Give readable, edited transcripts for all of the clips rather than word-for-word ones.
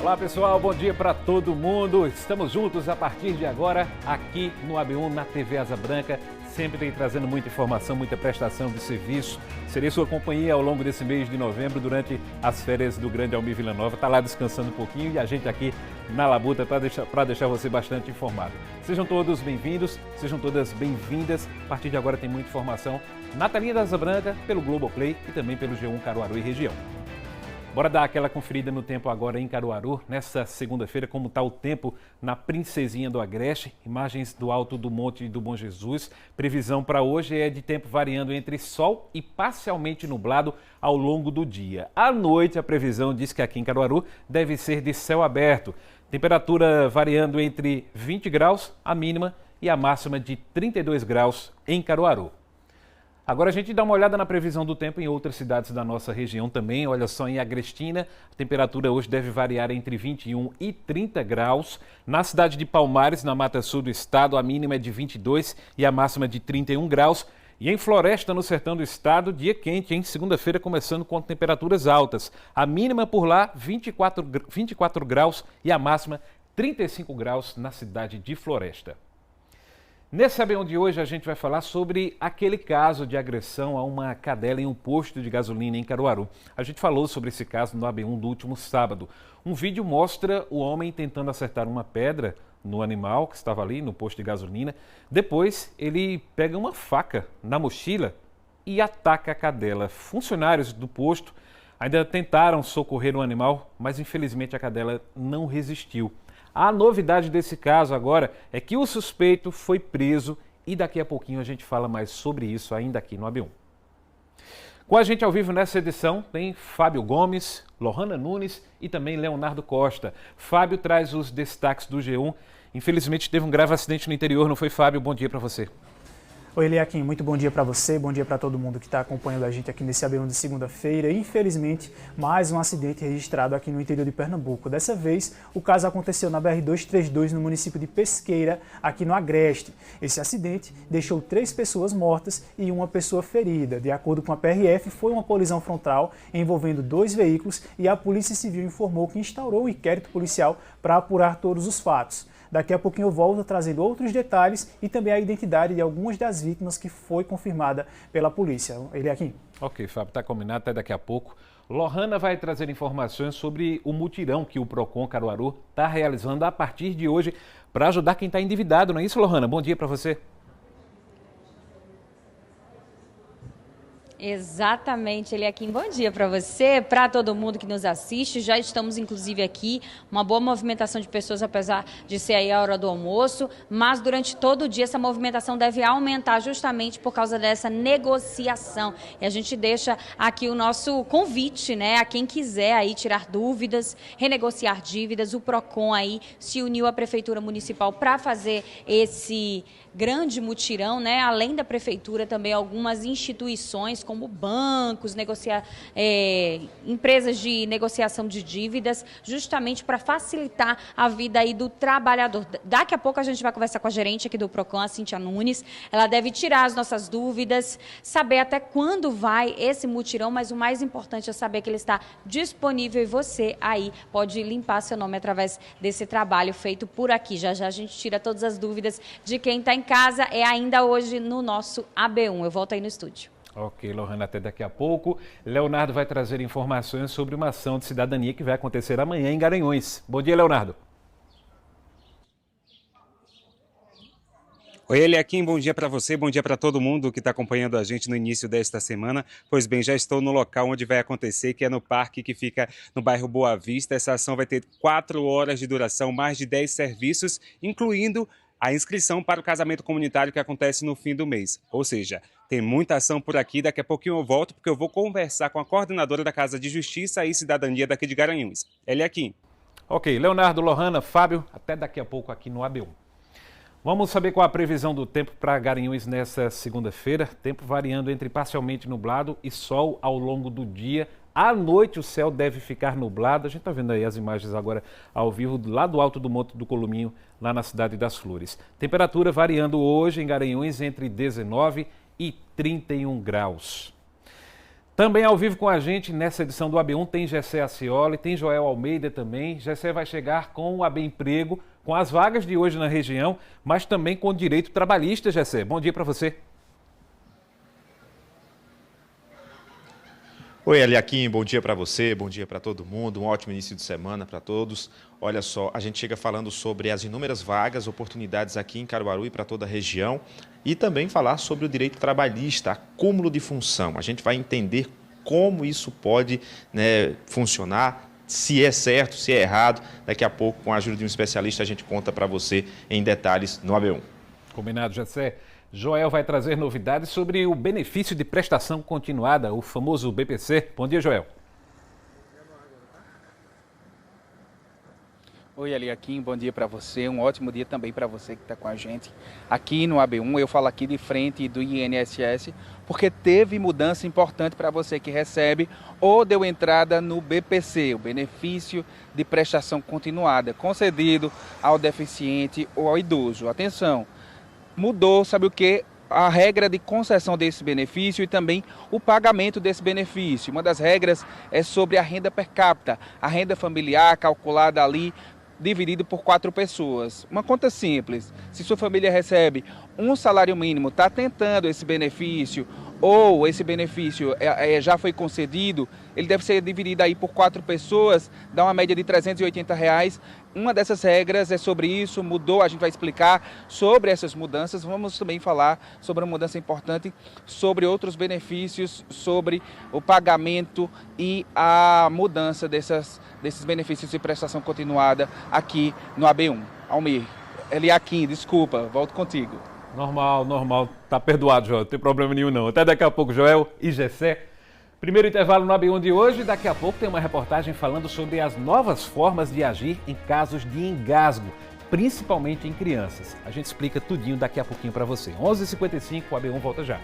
Olá pessoal, bom dia para todo mundo. Estamos juntos a partir de agora aqui no AB1 na TV Asa Branca, sempre trazendo muita informação, muita prestação de serviço. Serei sua companhia ao longo desse mês de novembro durante as férias do grande Almir Vilanova. Está lá descansando um pouquinho e a gente aqui na Labuta para deixar você bastante informado. Sejam todos bem-vindos, sejam todas bem-vindas. A partir de agora tem muita informação na telinha da Asa Branca, pelo Globoplay e também pelo G1 Caruaru e região. Bora dar aquela conferida no tempo agora em Caruaru, nessa segunda-feira, como está o tempo na Princesinha do Agreste, imagens do alto do Monte do Bom Jesus. Previsão para hoje é de tempo variando entre sol e parcialmente nublado ao longo do dia. À noite, a previsão diz que aqui em Caruaru deve ser de céu aberto. Temperatura variando entre 20 graus, a mínima, e a máxima de 32 graus em Caruaru. Agora a gente dá uma olhada na previsão do tempo em outras cidades da nossa região também. Olha só, em Agrestina, a temperatura hoje deve variar entre 21 e 30 graus. Na cidade de Palmares, na Mata Sul do estado, a mínima é de 22 e a máxima de 31 graus. E em Floresta, no sertão do estado, dia quente, hein? Segunda-feira começando com temperaturas altas. A mínima por lá, 24 graus e a máxima 35 graus na cidade de Floresta. Nesse AB1 de hoje a gente vai falar sobre aquele caso de agressão a uma cadela em um posto de gasolina em Caruaru. A gente falou sobre esse caso no AB1 do último sábado. Um vídeo mostra o homem tentando acertar uma pedra no animal que estava ali no posto de gasolina. Depois ele pega uma faca na mochila e ataca a cadela. Funcionários do posto ainda tentaram socorrer o animal, mas infelizmente a cadela não resistiu. A novidade desse caso agora é que o suspeito foi preso e daqui a pouquinho a gente fala mais sobre isso ainda aqui no AB1. Com a gente ao vivo nessa edição tem Fábio Gomes, Lohana Nunes e também Leonardo Costa. Fábio traz os destaques do G1. Infelizmente teve um grave acidente no interior, não foi, Fábio? Bom dia para você. Oi, Eliakim, muito bom dia para você, bom dia para todo mundo que está acompanhando a gente aqui nesse AB1 de segunda-feira. Infelizmente, mais um acidente registrado aqui no interior de Pernambuco. Dessa vez, o caso aconteceu na BR-232, no município de Pesqueira, aqui no Agreste. Esse acidente deixou 3 pessoas mortas e uma pessoa ferida. De acordo com a PRF, foi uma colisão frontal envolvendo 2 veículos e a Polícia Civil informou que instaurou um inquérito policial para apurar todos os fatos. Daqui a pouquinho eu volto trazendo outros detalhes e também a identidade de algumas das vítimas que foi confirmada pela polícia. Eliakim. Ok, Fábio, está combinado, até daqui a pouco. Lohana vai trazer informações sobre o mutirão que o Procon Caruaru está realizando a partir de hoje para ajudar quem está endividado, não é isso, Lohana? Bom dia para você. Exatamente, Eliakim. Bom dia para você, para todo mundo que nos assiste. Já estamos, inclusive, aqui, uma boa movimentação de pessoas, apesar de ser aí a hora do almoço, mas durante todo o dia essa movimentação deve aumentar justamente por causa dessa negociação. E a gente deixa aqui o nosso convite, né, a quem quiser aí tirar dúvidas, renegociar dívidas. O Procon aí se uniu à Prefeitura Municipal para fazer esse grande mutirão, né? Além da Prefeitura, também algumas instituições, como bancos, empresas de negociação de dívidas, justamente para facilitar a vida aí do trabalhador. Daqui a pouco a gente vai conversar com a gerente aqui do Procon, a Cíntia Nunes. Ela deve tirar as nossas dúvidas, saber até quando vai esse mutirão, mas o mais importante é saber que ele está disponível e você aí pode limpar seu nome através desse trabalho feito por aqui. Já já a gente tira todas as dúvidas de quem está em casa, é ainda hoje no nosso AB1. Eu volto aí no estúdio. Ok, Lohana, até daqui a pouco. Leonardo vai trazer informações sobre uma ação de cidadania que vai acontecer amanhã em Garanhuns. Bom dia, Leonardo. Oi, Eliakim, bom dia para você, bom dia para todo mundo que está acompanhando a gente no início desta semana. Pois bem, já estou no local onde vai acontecer, que é no parque que fica no bairro Boa Vista. Essa ação vai ter 4 horas de duração, mais de 10 serviços, incluindo a inscrição para o casamento comunitário que acontece no fim do mês. Ou seja, tem muita ação por aqui, daqui a pouquinho eu volto porque eu vou conversar com a coordenadora da Casa de Justiça e Cidadania daqui de Garanhuns. Eliakim. Ok, Leonardo, Lohana, Fábio, até daqui a pouco aqui no AB1. Vamos saber qual a previsão do tempo para Garanhuns nessa segunda-feira. Tempo variando entre parcialmente nublado e sol ao longo do dia. À noite o céu deve ficar nublado. A gente está vendo aí as imagens agora ao vivo lá do alto do Monte do Columinho, lá na cidade das Flores. Temperatura variando hoje em Garanhuns entre 19 e 31 graus. Também ao vivo com a gente nessa edição do AB1 tem Gessé Acioli, tem Joel Almeida também. Gessé vai chegar com o AB Emprego, com as vagas de hoje na região, mas também com o direito trabalhista, Gessé. Bom dia para você. Oi, Eliakim, bom dia para você, bom dia para todo mundo, um ótimo início de semana para todos. Olha só, a gente chega falando sobre as inúmeras vagas, oportunidades aqui em Caruaru e para toda a região e também falar sobre o direito trabalhista, acúmulo de função. A gente vai entender como isso pode, funcionar, se é certo, se é errado. Daqui a pouco, com a ajuda de um especialista, a gente conta para você em detalhes no AB1. Combinado, Gessé. Joel vai trazer novidades sobre o benefício de prestação continuada, o famoso BPC. Bom dia, Joel. Oi, Eliakim, bom dia para você, um ótimo dia também para você que está com a gente. Aqui no AB1, eu falo aqui de frente do INSS, porque teve mudança importante para você que recebe ou deu entrada no BPC, o benefício de prestação continuada, concedido ao deficiente ou ao idoso. Atenção! Mudou, sabe o que? A regra de concessão desse benefício e também o pagamento desse benefício. Uma das regras é sobre a renda per capita, a renda familiar calculada ali, dividido por 4 pessoas. Uma conta simples, se sua família recebe um salário mínimo, está tentando esse benefício ou esse benefício já foi concedido, ele deve ser dividido aí por 4 pessoas, dá uma média de R$380. Uma dessas regras é sobre isso, mudou, a gente vai explicar sobre essas mudanças. Vamos também falar sobre uma mudança importante, sobre outros benefícios, sobre o pagamento e a mudança desses benefícios de prestação continuada aqui no AB1. Almir, Eliakim, desculpa, volto contigo. Normal. Tá perdoado, Joel. Não tem problema nenhum, não. Até daqui a pouco, Joel e Gessé. Primeiro intervalo no AB1 de hoje. Daqui a pouco tem uma reportagem falando sobre as novas formas de agir em casos de engasgo, principalmente em crianças. A gente explica tudinho daqui a pouquinho para você. 11h55, o AB1 volta já.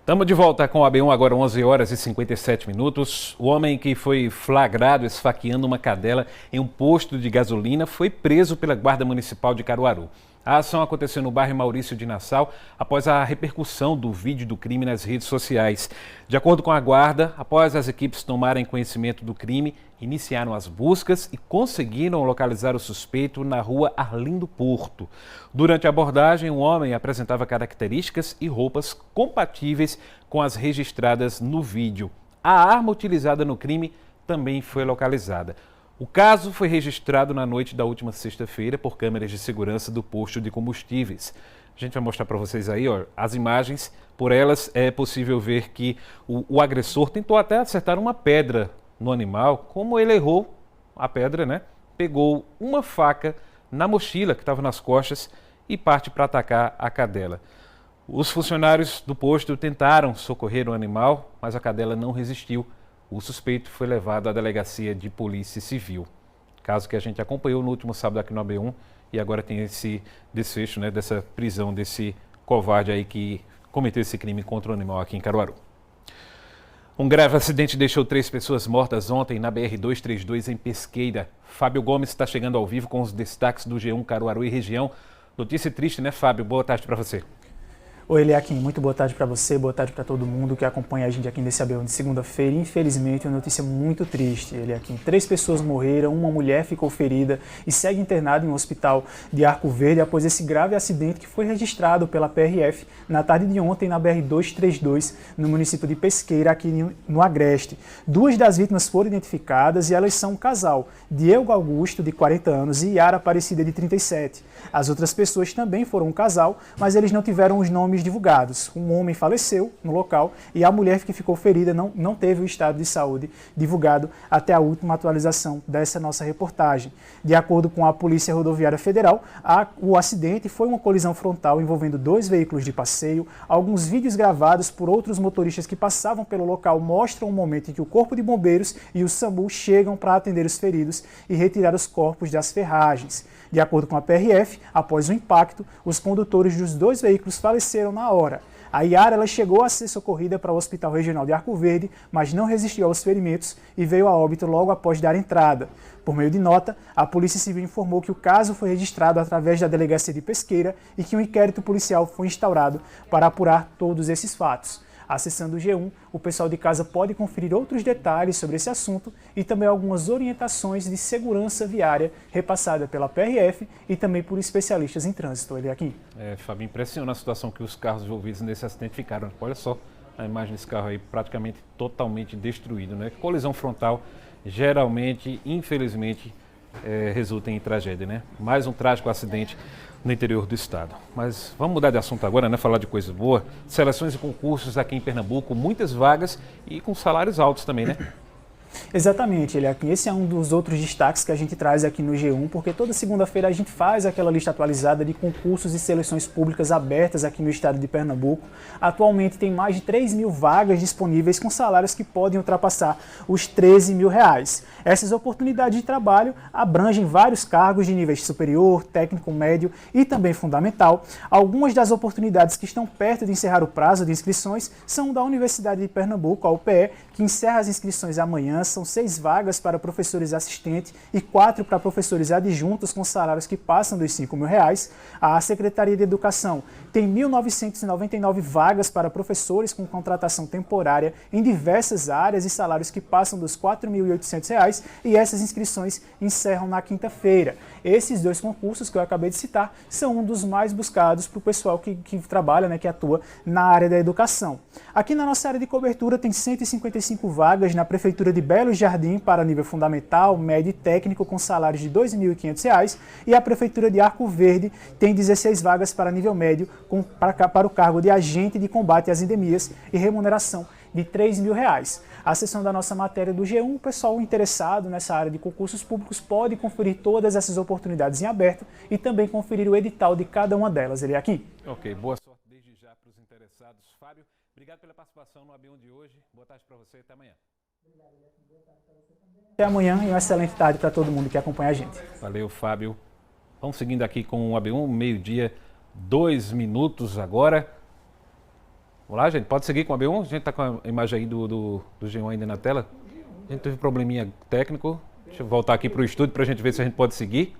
Estamos de volta com o AB1, agora 11h57. O homem que foi flagrado esfaqueando uma cadela em um posto de gasolina foi preso pela Guarda Municipal de Caruaru. A ação aconteceu no bairro Maurício de Nassau após a repercussão do vídeo do crime nas redes sociais. De acordo com a Guarda, após as equipes tomarem conhecimento do crime, iniciaram as buscas e conseguiram localizar o suspeito na rua Arlindo Porto. Durante a abordagem, o homem apresentava características e roupas compatíveis com as registradas no vídeo. A arma utilizada no crime também foi localizada. O caso foi registrado na noite da última sexta-feira por câmeras de segurança do posto de combustíveis. A gente vai mostrar para vocês aí, as imagens. Por elas é possível ver que o agressor tentou até acertar uma pedra no animal. Como ele errou a pedra, pegou uma faca na mochila que estava nas costas e parte para atacar a cadela. Os funcionários do posto tentaram socorrer o animal, mas a cadela não resistiu. O suspeito foi levado à delegacia de polícia civil. Caso que a gente acompanhou no último sábado aqui no AB1 e agora tem esse desfecho, dessa prisão desse covarde aí que cometeu esse crime contra o animal aqui em Caruaru. Um grave acidente deixou 3 pessoas mortas ontem na BR-232 em Pesqueira. Fábio Gomes está chegando ao vivo com os destaques do G1 Caruaru e região. Notícia triste, Fábio? Boa tarde para você. Oi, Eliakim, muito boa tarde para você, boa tarde para todo mundo que acompanha a gente aqui nesse AB1 de segunda-feira. Infelizmente, uma notícia muito triste, Eliakim. 3 pessoas morreram, uma mulher ficou ferida e segue internada em um hospital de Arco Verde após esse grave acidente que foi registrado pela PRF na tarde de ontem na BR-232, no município de Pesqueira, aqui no Agreste. 2 das vítimas foram identificadas e elas são um casal, Diego Augusto, de 40 anos, e Yara Aparecida, de 37. As outras pessoas também foram um casal, mas eles não tiveram os nomes divulgados. Um homem faleceu no local e a mulher que ficou ferida não teve o estado de saúde divulgado até a última atualização dessa nossa reportagem. De acordo com a Polícia Rodoviária Federal, o acidente foi uma colisão frontal envolvendo 2 veículos de passeio. Alguns vídeos gravados por outros motoristas que passavam pelo local mostram o momento em que o Corpo de Bombeiros e o SAMU chegam para atender os feridos e retirar os corpos das ferragens. De acordo com a PRF, após o impacto, os condutores dos 2 veículos faleceram na hora. A Yara ela chegou a ser socorrida para o Hospital Regional de Arco Verde, mas não resistiu aos ferimentos e veio a óbito logo após dar entrada. Por meio de nota, a Polícia Civil informou que o caso foi registrado através da Delegacia de Pesqueira e que um inquérito policial foi instaurado para apurar todos esses fatos. Acessando o G1, o pessoal de casa pode conferir outros detalhes sobre esse assunto e também algumas orientações de segurança viária repassada pela PRF e também por especialistas em trânsito. Ele aqui. Fábio, impressiona a situação que os carros envolvidos nesse acidente ficaram. Olha só a imagem desse carro aí, praticamente totalmente destruído, né? Colisão frontal, geralmente, infelizmente, resulta em tragédia, né? Mais um trágico acidente no interior do estado. Mas vamos mudar de assunto agora, né? Falar de coisa boa. Seleções e concursos aqui em Pernambuco, muitas vagas e com salários altos também, né? Exatamente, Eliakim. Esse é um dos outros destaques que a gente traz aqui no G1, porque toda segunda-feira a gente faz aquela lista atualizada de concursos e seleções públicas abertas aqui no estado de Pernambuco. Atualmente tem mais de 3 mil vagas disponíveis com salários que podem ultrapassar os 13 mil reais. Essas oportunidades de trabalho abrangem vários cargos de níveis superior, técnico, médio e também fundamental. Algumas das oportunidades que estão perto de encerrar o prazo de inscrições são da Universidade de Pernambuco, a UPE, que encerra as inscrições amanhã. São 6 vagas para professores assistentes e 4 para professores adjuntos com salários que passam dos 5 mil reais. A Secretaria de Educação tem 1.999 vagas para professores com contratação temporária em diversas áreas e salários que passam dos R$ 4.800 e essas inscrições encerram na quinta-feira. Esses 2 concursos que eu acabei de citar são um dos mais buscados para o pessoal que trabalha, né, que atua na área da educação. Aqui na nossa área de cobertura tem 155 vagas na Prefeitura de Belo Jardim para nível fundamental, médio e técnico com salários de R$ 2.500 e a Prefeitura de Arco Verde tem 16 vagas para nível médio para o cargo de agente de combate às endemias e remuneração de R$ 3 mil. A seção da nossa matéria do G1, o pessoal interessado nessa área de concursos públicos pode conferir todas essas oportunidades em aberto e também conferir o edital de cada uma delas. Ele é aqui. Ok, boa sorte desde já para os interessados. Fábio, obrigado pela participação no AB1 de hoje. Boa tarde para você, até amanhã. Até amanhã e uma excelente tarde para todo mundo que acompanha a gente. Valeu, Fábio. Vamos seguindo aqui com o AB1, meio-dia, 2 minutos agora. Vamos lá, gente, pode seguir com o AB1? A gente está com a imagem aí do G1 ainda na tela. A gente teve um probleminha técnico. Deixa eu voltar aqui para o estúdio para a gente ver se a gente pode seguir.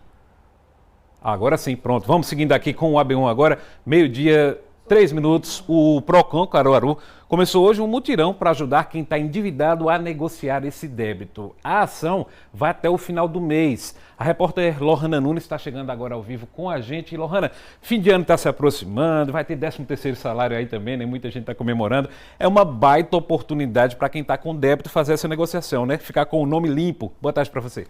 Agora sim, pronto. Vamos seguindo aqui com o AB1 agora, meio-dia, 3 minutos. O Procon Caruaru começou hoje um mutirão para ajudar quem está endividado a negociar esse débito. A ação vai até o final do mês. A repórter Lohana Nunes está chegando agora ao vivo com a gente. E, Lohana, fim de ano está se aproximando, vai ter 13º salário aí também, né? Muita gente está comemorando. É uma baita oportunidade para quem está com débito fazer essa negociação, né? Ficar com o nome limpo. Boa tarde para você.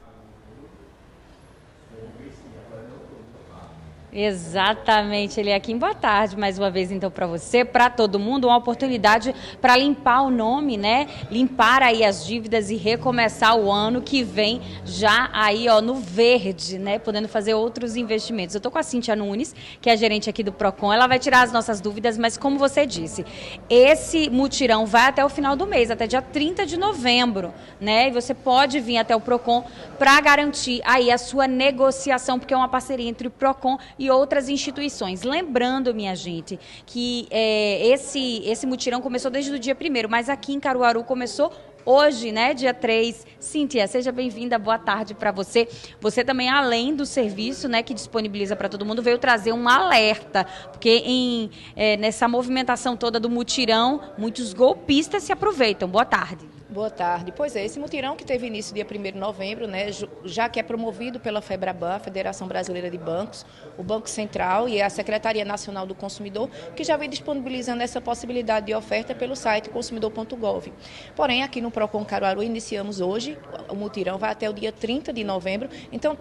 Exatamente, Eliakim. Boa tarde mais uma vez então para você, para todo mundo, uma oportunidade para limpar o nome, né? Limpar aí as dívidas e recomeçar o ano que vem já aí, ó, no verde, né? Podendo fazer outros investimentos. Eu tô com a Cíntia Nunes, que é a gerente aqui do Procon, ela vai tirar as nossas dúvidas, mas como você disse, esse mutirão vai até o final do mês, até dia 30 de novembro, né? E você pode vir até o Procon para garantir aí a sua negociação, porque é uma parceria entre o Procon e outras instituições. Lembrando, minha gente, que esse mutirão começou desde o dia 1º, mas aqui em Caruaru começou hoje, né, dia 3. Cíntia, seja bem-vinda, boa tarde para você. Você também, além do serviço, né, que disponibiliza para todo mundo, veio trazer um alerta, porque nessa movimentação toda do mutirão, muitos golpistas se aproveitam. Boa tarde. Boa tarde. Pois é, esse mutirão que teve início dia 1º de novembro, né, já que é promovido pela FEBRABAN, a Federação Brasileira de Bancos, o Banco Central e a Secretaria Nacional do Consumidor, que já vem disponibilizando essa possibilidade de oferta pelo site consumidor.gov. Porém, aqui no Procon Caruaru iniciamos hoje, o mutirão vai até o dia 30 de novembro, então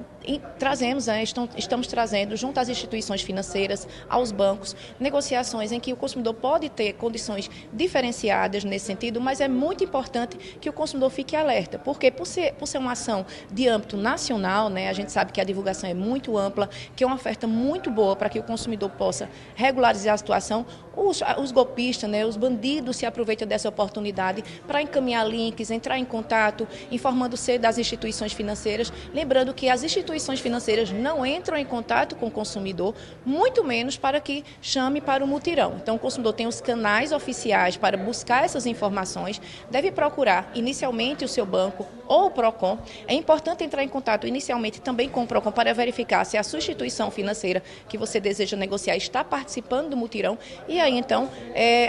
estamos trazendo junto às instituições financeiras, aos bancos, negociações em que o consumidor pode ter condições diferenciadas nesse sentido, mas é muito importante que o consumidor fique alerta, porque por ser uma ação de âmbito nacional, né, a gente sabe que a divulgação é muito ampla, que é uma oferta muito boa para que o consumidor possa regularizar a situação, os golpistas, né, os bandidos se aproveitam dessa oportunidade para encaminhar links, entrar em contato, informando-se das instituições financeiras. Lembrando que as instituições financeiras não entram em contato com o consumidor, muito menos para que chame para o mutirão. Então, o consumidor tem os canais oficiais para buscar essas informações, deve procurar inicialmente o seu banco ou o PROCON. É importante entrar em contato inicialmente também com o PROCON para verificar se a sua instituição financeira que você deseja negociar está participando do mutirão e aí então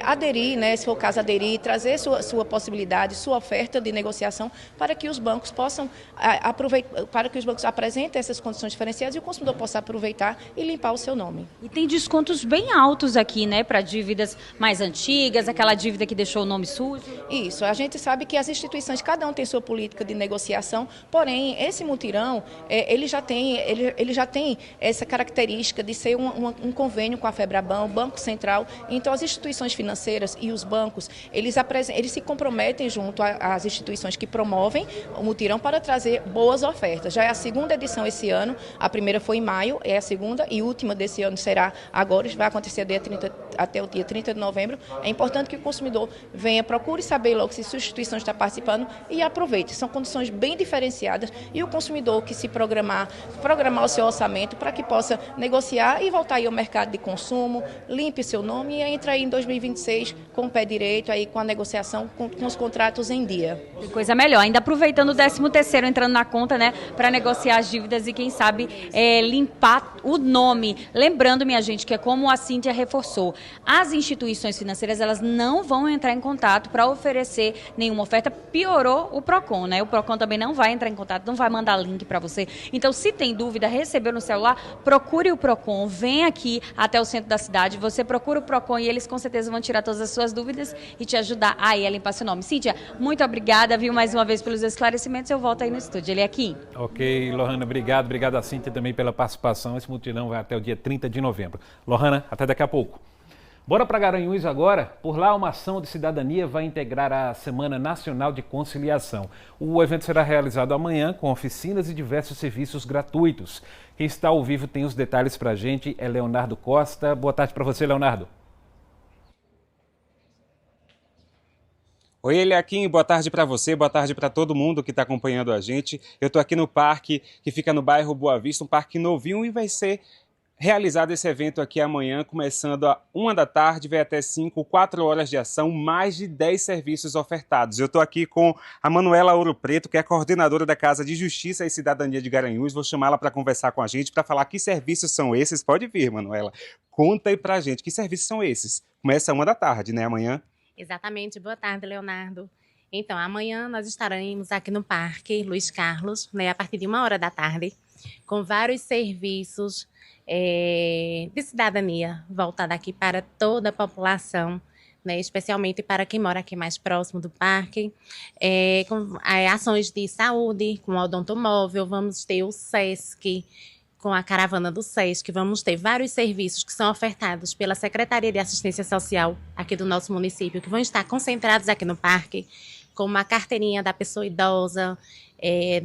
aderir, né, se for o caso aderir, trazer sua possibilidade, sua oferta de negociação para que os bancos possam aproveitar, para que os bancos apresentem essas condições diferenciadas e o consumidor possa aproveitar e limpar o seu nome. E tem descontos bem altos aqui, né, para dívidas mais antigas, aquela dívida que deixou o nome sujo. Isso, a gente sabe que as instituições, cada um tem sua política de negociação, porém, esse mutirão, ele já tem essa característica de ser um convênio com a FEBRABAN, o Banco Central. Então, as instituições financeiras e os bancos, eles se comprometem junto às instituições que promovem o mutirão para trazer boas ofertas. Já é a segunda edição esse ano, a primeira foi em maio, é a segunda e última desse ano será agora, vai acontecer até o dia 30 de novembro. É importante que o consumidor venha, procure saber logo se sua instituição está participando e aproveite. São condições bem diferenciadas e o consumidor que se programar o seu orçamento para que possa negociar e voltar aí ao mercado de consumo, limpe seu nome e entre aí em 2026 com o pé direito, aí com a negociação, com os contratos em dia. Que coisa melhor, ainda aproveitando o 13º entrando na conta, né, para negociar as dívidas e quem sabe limpar o nome. Lembrando, minha gente, que é como a Cíntia reforçou, as instituições financeiras elas não vão entrar em contato para oferecer nenhuma oferta, piorou o PROCON, né? O PROCON também não vai entrar em contato, não vai mandar link para você. Então, se tem dúvida, recebeu no celular, procure o PROCON, vem aqui até o centro da cidade, você procura o PROCON e eles com certeza vão tirar todas as suas dúvidas e te ajudar aí a limpar seu nome. Cíntia, muito obrigada, viu, mais uma vez pelos esclarecimentos, eu volto aí no estúdio, ele é aqui. Ok, Lohana, obrigado a Cíntia também pela participação, esse mutirão vai até o dia 30 de novembro. Lohana, até daqui a pouco. Bora para Garanhuns agora. Por lá, uma ação de cidadania vai integrar a Semana Nacional de Conciliação. O evento será realizado amanhã com oficinas e diversos serviços gratuitos. Quem está ao vivo tem os detalhes para a gente, é Leonardo Costa. Boa tarde para você, Leonardo. Oi, Eliakim, boa tarde para você, boa tarde para todo mundo que está acompanhando a gente. Eu estou aqui no parque que fica no bairro Boa Vista, um parque novinho e vai ser realizado esse evento aqui amanhã, começando às 1 da tarde, vai até 5, 4 horas de ação, mais de 10 serviços ofertados. Eu estou aqui com a Manuela Ouro Preto, que é a coordenadora da Casa de Justiça e Cidadania de Garanhuns. Vou chamá-la para conversar com a gente, para falar que serviços são esses. Pode vir, Manuela. Conta aí para a gente, que serviços são esses? Começa às 1 da tarde, né, amanhã? Exatamente. Boa tarde, Leonardo. Então, amanhã nós estaremos aqui no Parque Luiz Carlos, né, a partir de 1 hora da tarde, com vários serviços de cidadania voltada aqui para toda a população, né, especialmente para quem mora aqui mais próximo do parque, com ações de saúde, com o odontomóvel, vamos ter o SESC, com a caravana do SESC, vamos ter vários serviços que são ofertados pela Secretaria de Assistência Social aqui do nosso município, que vão estar concentrados aqui no parque, como a carteirinha da pessoa idosa,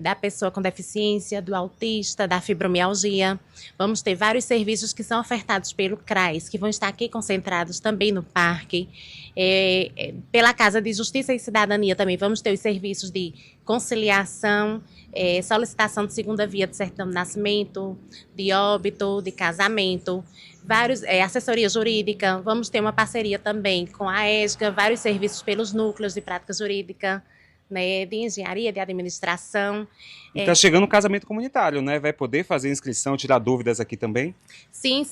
da pessoa com deficiência, do autista, da fibromialgia. Vamos ter vários serviços que são ofertados pelo CRAS, que vão estar aqui concentrados também no parque. Pela Casa de Justiça e Cidadania também vamos ter os serviços de conciliação, solicitação de segunda via de certidão de nascimento, de óbito, de casamento, assessoria jurídica. Vamos ter uma parceria também com a ESGA, vários serviços pelos núcleos de prática jurídica, né, de engenharia, de administração. E está chegando o casamento comunitário, né? Vai poder fazer inscrição, tirar dúvidas aqui também? Sim.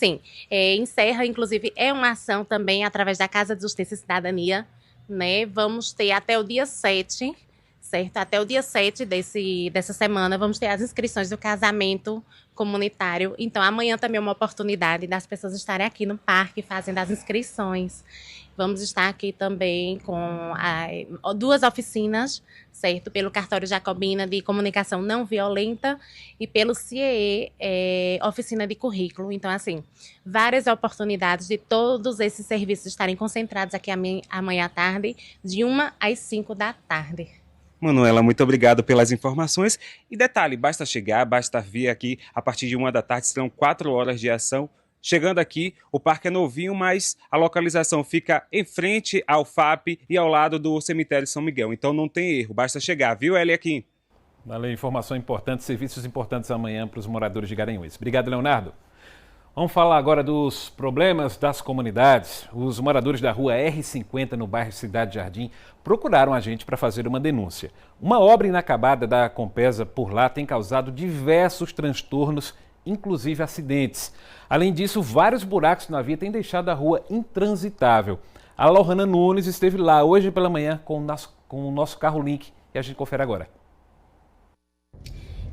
Encerra, inclusive, é uma ação também através da Casa de Justiça e Cidadania, né? Vamos ter até o dia 7, certo? Até o dia 7 dessa semana, vamos ter as inscrições do casamento comunitário. Então, amanhã também é uma oportunidade das pessoas estarem aqui no parque fazendo as inscrições. Vamos estar aqui também com 2 oficinas, certo? Pelo Cartório Jacobina de Comunicação Não Violenta e pelo CIEE, Oficina de Currículo. Então, assim, várias oportunidades de todos esses serviços estarem concentrados aqui amanhã à tarde, de 1 às 5 da tarde. Manuela, muito obrigado pelas informações. E detalhe, basta chegar, basta vir aqui a partir de 1 da tarde, serão 4 horas de ação Chegando aqui, o parque é novinho, mas a localização fica em frente ao FAP e ao lado do cemitério São Miguel. Então não tem erro, basta chegar, viu, Eliakim? Valeu, informação importante, serviços importantes amanhã para os moradores de Garanhuns. Obrigado, Leonardo. Vamos falar agora dos problemas das comunidades. Os moradores da rua R50, no bairro Cidade Jardim, procuraram a gente para fazer uma denúncia. Uma obra inacabada da Compesa por lá tem causado diversos transtornos, inclusive acidentes. Além disso, vários buracos na via têm deixado a rua intransitável. A Lohana Nunes esteve lá hoje pela manhã com o nosso carro Link e a gente confere agora.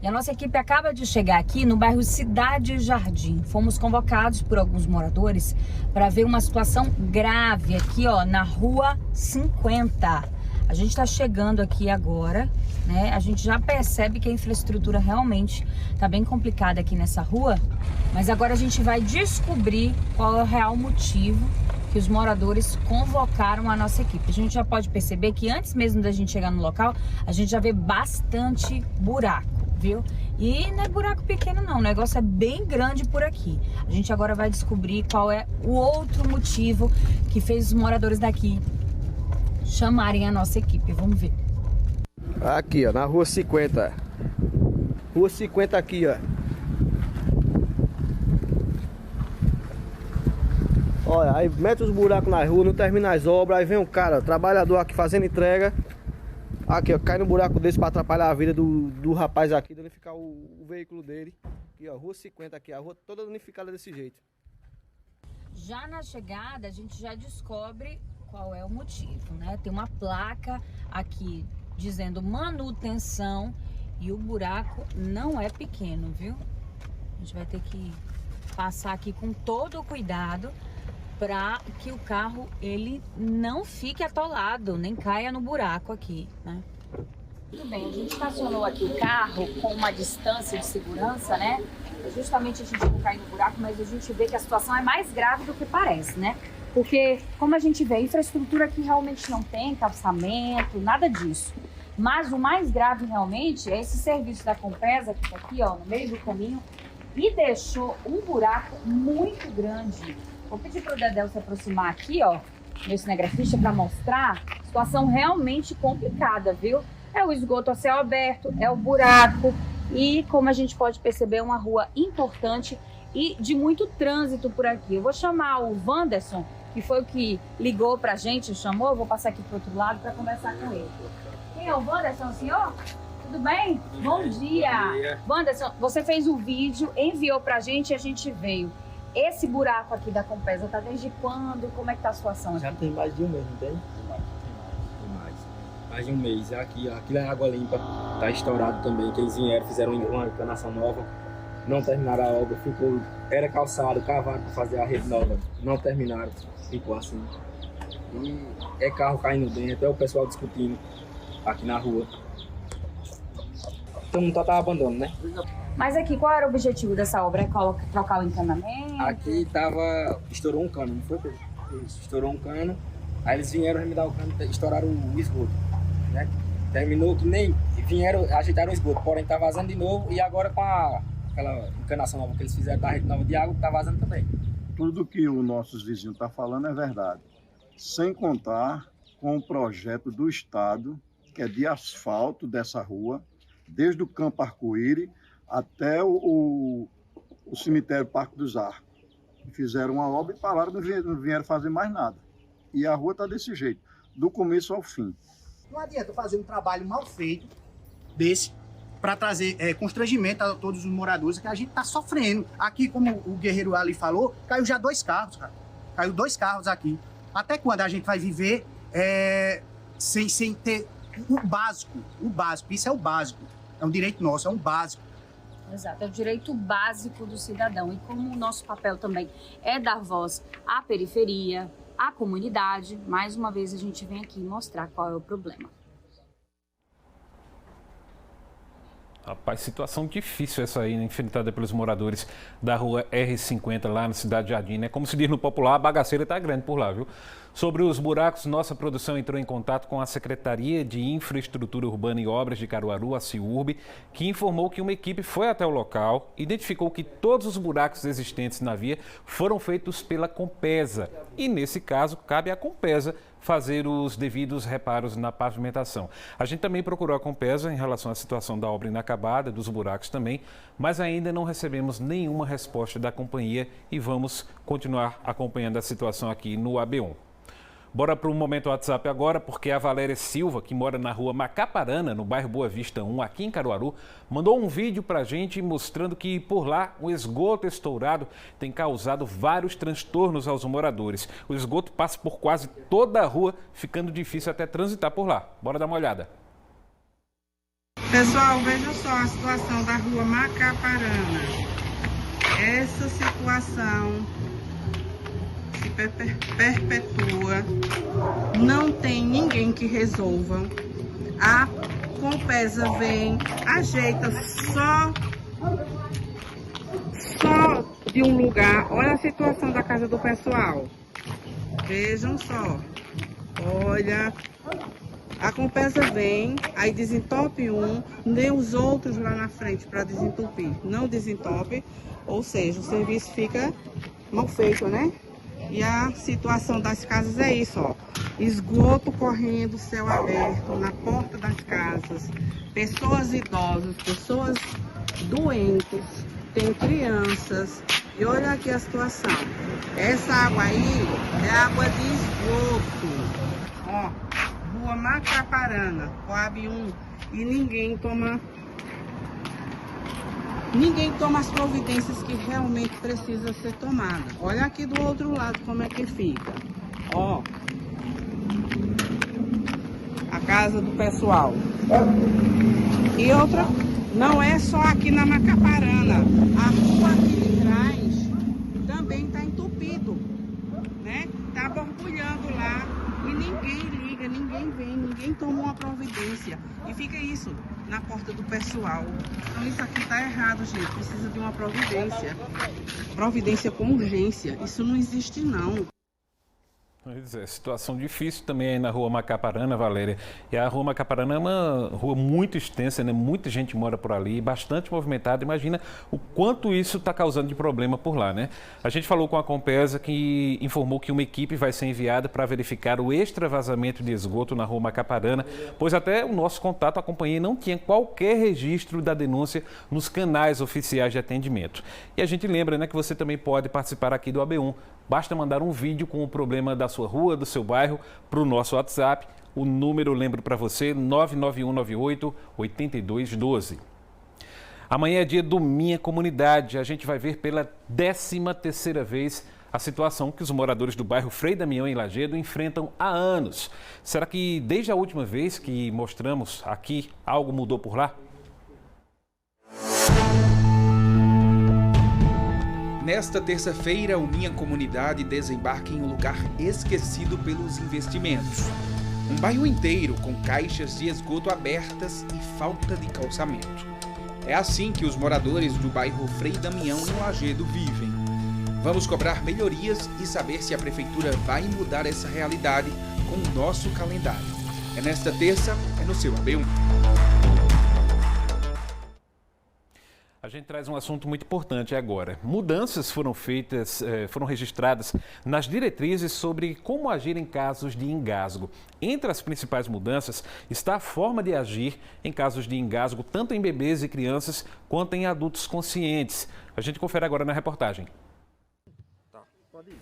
E a nossa equipe acaba de chegar aqui no bairro Cidade Jardim. Fomos convocados por alguns moradores para ver uma situação grave aqui, ó, na rua 50. A gente está chegando aqui agora, né? A gente já percebe que a infraestrutura realmente está bem complicada aqui nessa rua, mas agora a gente vai descobrir qual é o real motivo que os moradores convocaram a nossa equipe. A gente já pode perceber que antes mesmo da gente chegar no local, a gente já vê bastante buraco, viu? E não é buraco pequeno não, o negócio é bem grande por aqui. A gente agora vai descobrir qual é o outro motivo que fez os moradores daqui chamarem a nossa equipe. Vamos ver. Aqui, ó, na rua 50. Rua 50 aqui, ó. Olha, aí mete os buracos na rua, não termina as obras, aí vem um cara, trabalhador aqui fazendo entrega. Aqui, ó, cai no buraco desse pra atrapalhar a vida do rapaz aqui, danificar o veículo dele. Aqui, ó, rua 50 aqui, a rua toda danificada desse jeito. Já na chegada, a gente já descobre qual é o motivo, né? Tem uma placa aqui dizendo manutenção e o buraco não é pequeno, viu? A gente vai ter que passar aqui com todo o cuidado para que o carro ele não fique atolado, nem caia no buraco aqui, né? Tudo bem, a gente estacionou aqui o carro com uma distância de segurança, né? Justamente a gente não cair no buraco, mas a gente vê que a situação é mais grave do que parece, né? Porque, como a gente vê, a infraestrutura aqui realmente não tem calçamento, nada disso. Mas o mais grave realmente é esse serviço da Compesa, que está aqui, ó, no meio do caminho, e deixou um buraco muito grande. Vou pedir para o Dedéu se aproximar aqui, ó, meu cinegrafista, para mostrar. Situação realmente complicada, viu? É o esgoto a céu aberto, é o buraco e, como a gente pode perceber, é uma rua importante e de muito trânsito por aqui. Eu vou chamar o Wanderson, que foi o que ligou pra gente, chamou, eu vou passar aqui pro outro lado para conversar com ele. Quem é o Wanderson, senhor? Tudo bem? Bom dia! Wanderson, você fez o vídeo, enviou pra gente e a gente veio. Esse buraco aqui da Compesa tá desde quando? Como é que tá a situação aqui? Já tem mais de um mês, não tem? Mais de um mês. Aqui é água limpa, tá estourado também, que eles vieram, fizeram uma encanação nova, não terminaram a obra, era calçado, cavaram para fazer a rede nova, não terminaram, ficou assim. E é carro caindo dentro, é o pessoal discutindo aqui na rua. Todo mundo tá abandono, né? Mas aqui, qual era o objetivo dessa obra? É trocar o encanamento? Aqui estourou um cano, não foi? Estourou um cano, aí eles vieram remendar o cano, estouraram o esgoto, né? Terminou que nem vieram, ajeitaram o esgoto, porém tá vazando de novo e agora com aquela encanação nova que eles fizeram da rede nova de água, tá vazando também. Tudo que os nossos vizinhos estão falando é verdade, sem contar com o projeto do Estado, que é de asfalto dessa rua, desde o Campo Arco-Íris até o cemitério Parque dos Arcos. Fizeram uma obra e pararam, não vieram fazer mais nada. E a rua está desse jeito, do começo ao fim. Não adianta fazer um trabalho mal feito desse para trazer constrangimento a todos os moradores, que a gente está sofrendo. Aqui, como o Guerreiro ali falou, caiu já 2 carros, cara. Caiu 2 carros aqui. Até quando a gente vai viver sem ter o básico? O básico, isso é o básico. É um direito nosso, é um básico. Exato, é o direito básico do cidadão. E como o nosso papel também é dar voz à periferia, à comunidade, mais uma vez a gente vem aqui mostrar qual é o problema. Rapaz, situação difícil essa aí, né? Enfrentada pelos moradores da rua R50 lá na Cidade Jardim, né? Como se diz no popular, a bagaceira tá grande por lá, viu? Sobre os buracos, nossa produção entrou em contato com a Secretaria de Infraestrutura Urbana e Obras de Caruaru, a CIURB, que informou que uma equipe foi até o local, identificou que todos os buracos existentes na via foram feitos pela Compesa. E, nesse caso, cabe à Compesa fazer os devidos reparos na pavimentação. A gente também procurou a Compesa em relação à situação da obra inacabada, dos buracos também, mas ainda não recebemos nenhuma resposta da companhia e vamos continuar acompanhando a situação aqui no AB1. Bora para o Momento WhatsApp agora, porque a Valéria Silva, que mora na rua Macaparana, no bairro Boa Vista 1, aqui em Caruaru, mandou um vídeo para a gente mostrando que por lá o esgoto estourado tem causado vários transtornos aos moradores. O esgoto passa por quase toda a rua, ficando difícil até transitar por lá. Bora dar uma olhada. Pessoal, vejam só a situação da rua Macaparana. Essa situação se perpetua, não tem ninguém que resolva. A Compesa vem, ajeita só de um lugar. Olha a situação da casa do pessoal. Vejam só. Olha, a Compesa vem, aí desentope um, nem os outros lá na frente para desentupir. Não desentope, ou seja, o serviço fica mal feito, né? E a situação das casas é isso, ó. Esgoto correndo, céu aberto, na porta das casas. Pessoas idosas, pessoas doentes, tem crianças. E olha aqui a situação. Essa água aí é água de esgoto. Ó, rua Macaparana, Coab 1. E ninguém toma as providências que realmente precisa ser tomada. Olha aqui do outro lado como é que fica. Ó, a casa do pessoal. E outra, não é só aqui na Macaparana. A rua aqui de trás também está entupido, né? Tá borbulhando lá e ninguém liga, ninguém vem, ninguém toma uma providência. E fica isso na porta do pessoal. Então isso aqui tá errado, gente. Precisa de uma providência. Providência com urgência. Isso não existe, não. Pois é, situação difícil também aí na rua Macaparana, Valéria. E a rua Macaparana é uma rua muito extensa, né? Muita gente mora por ali, bastante movimentada. Imagina o quanto isso está causando de problema por lá, né? A gente falou com a Compesa, que informou que uma equipe vai ser enviada para verificar o extravasamento de esgoto na rua Macaparana, pois até o nosso contato, a companhia não tinha qualquer registro da denúncia nos canais oficiais de atendimento. E a gente lembra, né, que você também pode participar aqui do AB1. Basta mandar um vídeo com o problema da sua rua, do seu bairro, para o nosso WhatsApp. O número, lembro para você, 99198-8212. Amanhã é dia do Minha Comunidade. A gente vai ver pela 13ª vez a situação que os moradores do bairro Frei Damião, em Lajedo, enfrentam há anos. Será que desde a última vez que mostramos aqui, algo mudou por lá? Nesta terça-feira, o Minha Comunidade desembarca em um lugar esquecido pelos investimentos. Um bairro inteiro com caixas de esgoto abertas e falta de calçamento. É assim que os moradores do bairro Frei Damião, em Lajedo, vivem. Vamos cobrar melhorias e saber se a prefeitura vai mudar essa realidade com o nosso calendário. É nesta terça, é no seu AB1. A gente traz um assunto muito importante agora. Mudanças foram registradas nas diretrizes sobre como agir em casos de engasgo. Entre as principais mudanças está a forma de agir em casos de engasgo, tanto em bebês e crianças quanto em adultos conscientes. A gente confere agora na reportagem.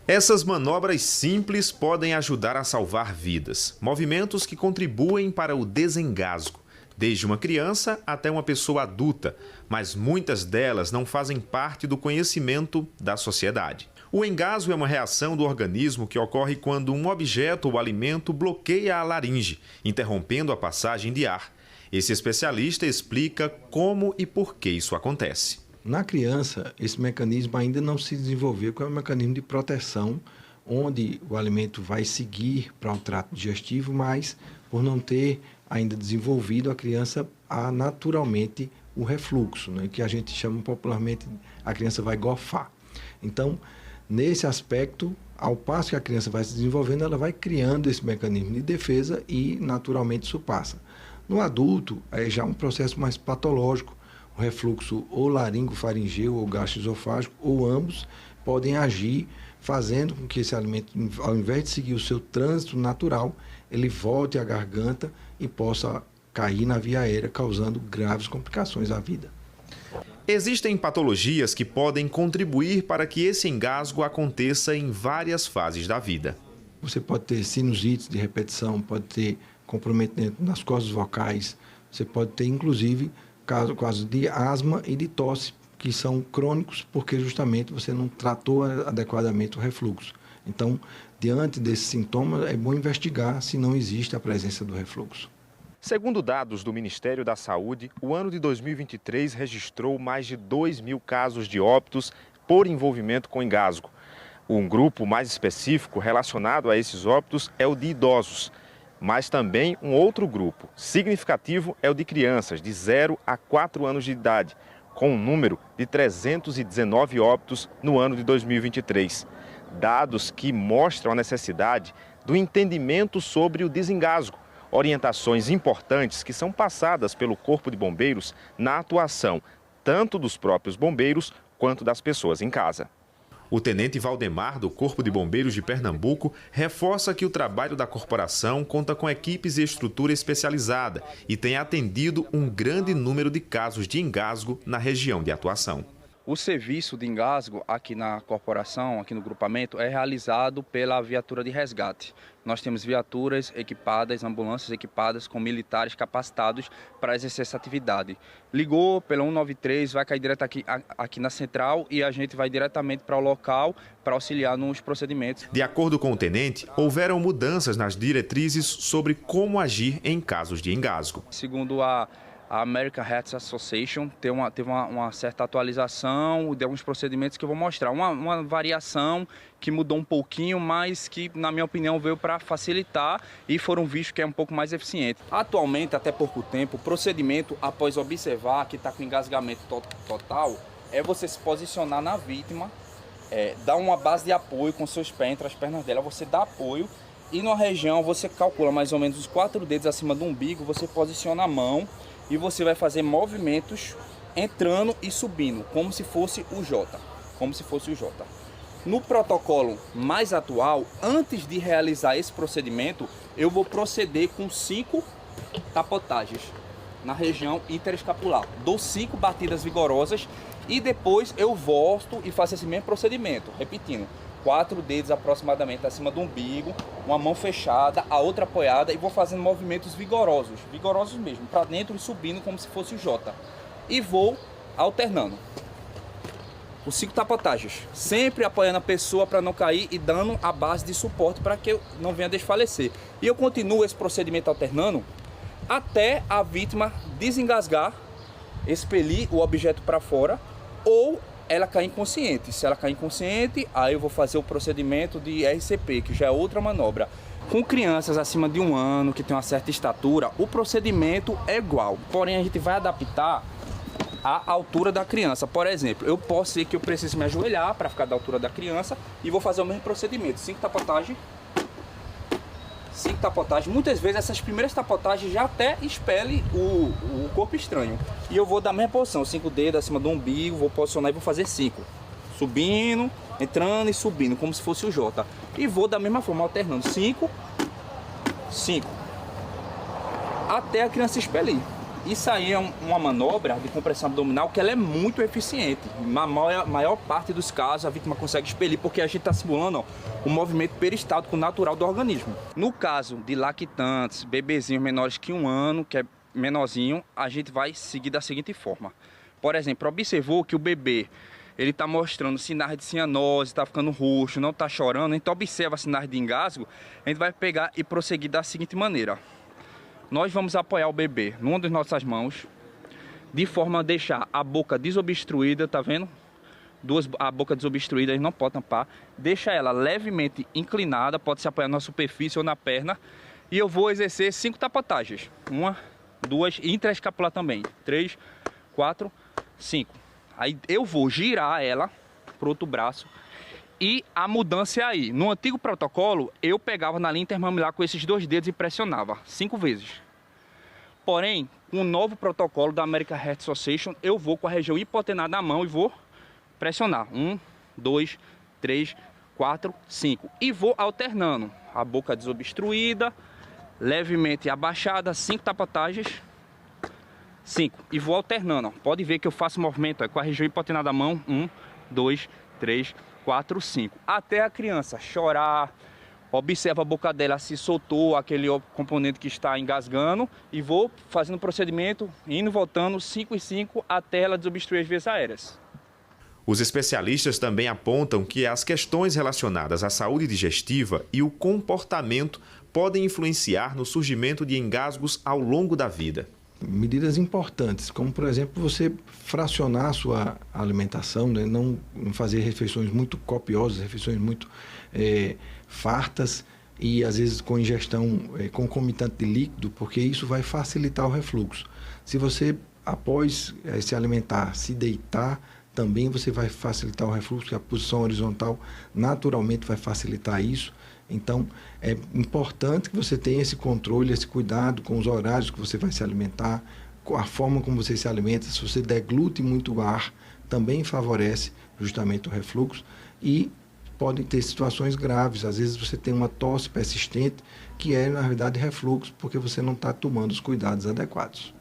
Essas manobras simples podem ajudar a salvar vidas. Movimentos que contribuem para o desengasgo. Desde uma criança até uma pessoa adulta, mas muitas delas não fazem parte do conhecimento da sociedade. O engasgo é uma reação do organismo que ocorre quando um objeto ou alimento bloqueia a laringe, interrompendo a passagem de ar. Esse especialista explica como e por que isso acontece. Na criança, esse mecanismo ainda não se desenvolveu, que é um mecanismo de proteção, onde o alimento vai seguir para o trato digestivo, mas por não ter ainda desenvolvido, a criança há naturalmente o refluxo, né, que a gente chama popularmente, a criança vai gorfar. Então, nesse aspecto, ao passo que a criança vai se desenvolvendo, ela vai criando esse mecanismo de defesa e, naturalmente, isso passa. No adulto, é já um processo mais patológico, o refluxo ou laringofaringeu ou gastroesofágico, ou ambos, podem agir fazendo com que esse alimento, ao invés de seguir o seu trânsito natural, ele volte à garganta e possa cair na via aérea, causando graves complicações à vida. Existem patologias que podem contribuir para que esse engasgo aconteça em várias fases da vida. Você pode ter sinusite de repetição, pode ter comprometimento nas cordas vocais, você pode ter, inclusive, casos de asma e de tosse, que são crônicos porque justamente você não tratou adequadamente o refluxo. Então, diante desses sintomas, é bom investigar se não existe a presença do refluxo. Segundo dados do Ministério da Saúde, o ano de 2023 registrou mais de 2.000 casos de óbitos por envolvimento com engasgo. Um grupo mais específico relacionado a esses óbitos é o de idosos, mas também um outro grupo significativo é o de crianças de 0 a 4 anos de idade, com um número de 319 óbitos no ano de 2023. Dados que mostram a necessidade do entendimento sobre o desengasgo, orientações importantes que são passadas pelo Corpo de Bombeiros na atuação tanto dos próprios bombeiros quanto das pessoas em casa. O tenente Valdemar, do Corpo de Bombeiros de Pernambuco, reforça que o trabalho da corporação conta com equipes e estrutura especializada e tem atendido um grande número de casos de engasgo na região de atuação. O serviço de engasgo aqui na corporação, aqui no grupamento, é realizado pela viatura de resgate. Nós temos viaturas equipadas, ambulâncias equipadas com militares capacitados para exercer essa atividade. Ligou pela 193, vai cair direto aqui na central e a gente vai diretamente para o local para auxiliar nos procedimentos. De acordo com o tenente, houveram mudanças nas diretrizes sobre como agir em casos de engasgo. Segundo a American Heart Association teve uma certa atualização de alguns procedimentos que eu vou mostrar. Uma variação que mudou um pouquinho, mas que, na minha opinião, veio para facilitar e foram vistos que é um pouco mais eficiente. Atualmente, até pouco tempo, o procedimento, após observar que está com engasgamento total, é você se posicionar na vítima, dar uma base de apoio com seus pés entre as pernas dela, você dá apoio e na região você calcula mais ou menos os 4 dedos acima do umbigo, você posiciona a mão e você vai fazer movimentos entrando e subindo, como se fosse o J. No protocolo mais atual, antes de realizar esse procedimento, eu vou proceder com 5 tapotagens na região interescapular. Dou 5 batidas vigorosas e depois eu volto e faço esse mesmo procedimento, repetindo. 4 dedos aproximadamente acima do umbigo, uma mão fechada, a outra apoiada e vou fazendo movimentos vigorosos mesmo, para dentro e subindo como se fosse o J. E vou alternando. Os 5 tapotagens, sempre apoiando a pessoa para não cair e dando a base de suporte para que eu não venha desfalecer. E eu continuo esse procedimento alternando até a vítima desengasgar, expelir o objeto para fora ou ela cai inconsciente. Se ela cair inconsciente, aí eu vou fazer o procedimento de RCP, que já é outra manobra. Com crianças acima de 1 ano, que tem uma certa estatura, o procedimento é igual. Porém, a gente vai adaptar a altura da criança. Por exemplo, eu posso ser que eu precise me ajoelhar para ficar da altura da criança e vou fazer o mesmo procedimento. 5 tapotagens. 5 tapotagens. Muitas vezes essas primeiras tapotagens já até expelem o corpo estranho. E eu vou dar a mesma posição, 5 dedos acima do umbigo, vou posicionar e vou fazer 5. Subindo, entrando e subindo, como se fosse o J. E vou da mesma forma, alternando 5, 5. Até a criança expelir. Isso aí é uma manobra de compressão abdominal que ela é muito eficiente. Na maior parte dos casos a vítima consegue expelir porque a gente está simulando o movimento peristáltico natural do organismo. No caso de lactantes, bebezinhos menores que 1 ano, que é menorzinho, a gente vai seguir da seguinte forma. Por exemplo, observou que o bebê ele está mostrando sinais de cianose, está ficando roxo, não está chorando, então observa sinais de engasgo, a gente vai pegar e prosseguir da seguinte maneira. Nós vamos apoiar o bebê numa das nossas mãos, de forma a deixar a boca desobstruída, tá vendo? A boca desobstruída, a gente não pode tampar. Deixa ela levemente inclinada, pode se apoiar na superfície ou na perna. E eu vou exercer 5 tapotagens. 1, 2, e intraescapular também. 3, 4, 5. Aí eu vou girar ela pro outro braço E a mudança é aí. No antigo protocolo, eu pegava na linha intermamilar com esses 2 dedos e pressionava 5 vezes. Porém, com o novo protocolo da American Heart Association, eu vou com a região hipotenada na mão e vou pressionar. 1, 2, 3, 4, 5. E vou alternando. A boca desobstruída, levemente abaixada, 5 tapotagens, 5. E vou alternando. Pode ver que eu faço movimento com a região hipotenada na mão. 1, 2, 3, 4, 5. Até a criança chorar. Observa a boca dela se soltou aquele componente que está engasgando e vou fazendo o procedimento, indo e voltando 5 e 5 até ela desobstruir as vias aéreas. Os especialistas também apontam que as questões relacionadas à saúde digestiva e o comportamento podem influenciar no surgimento de engasgos ao longo da vida. Medidas importantes, como por exemplo você fracionar a sua alimentação, né? Não fazer refeições muito copiosas, refeições muito fartas e às vezes com ingestão concomitante de líquido, porque isso vai facilitar o refluxo. Se você, após se alimentar, se deitar, também você vai facilitar o refluxo, porque a posição horizontal naturalmente vai facilitar isso. Então, é importante que você tenha esse controle, esse cuidado com os horários que você vai se alimentar, com a forma como você se alimenta. Se você deglute muito ar, também favorece justamente o refluxo e podem ter situações graves. Às vezes você tem uma tosse persistente, que é, na verdade, refluxo, porque você não está tomando os cuidados adequados.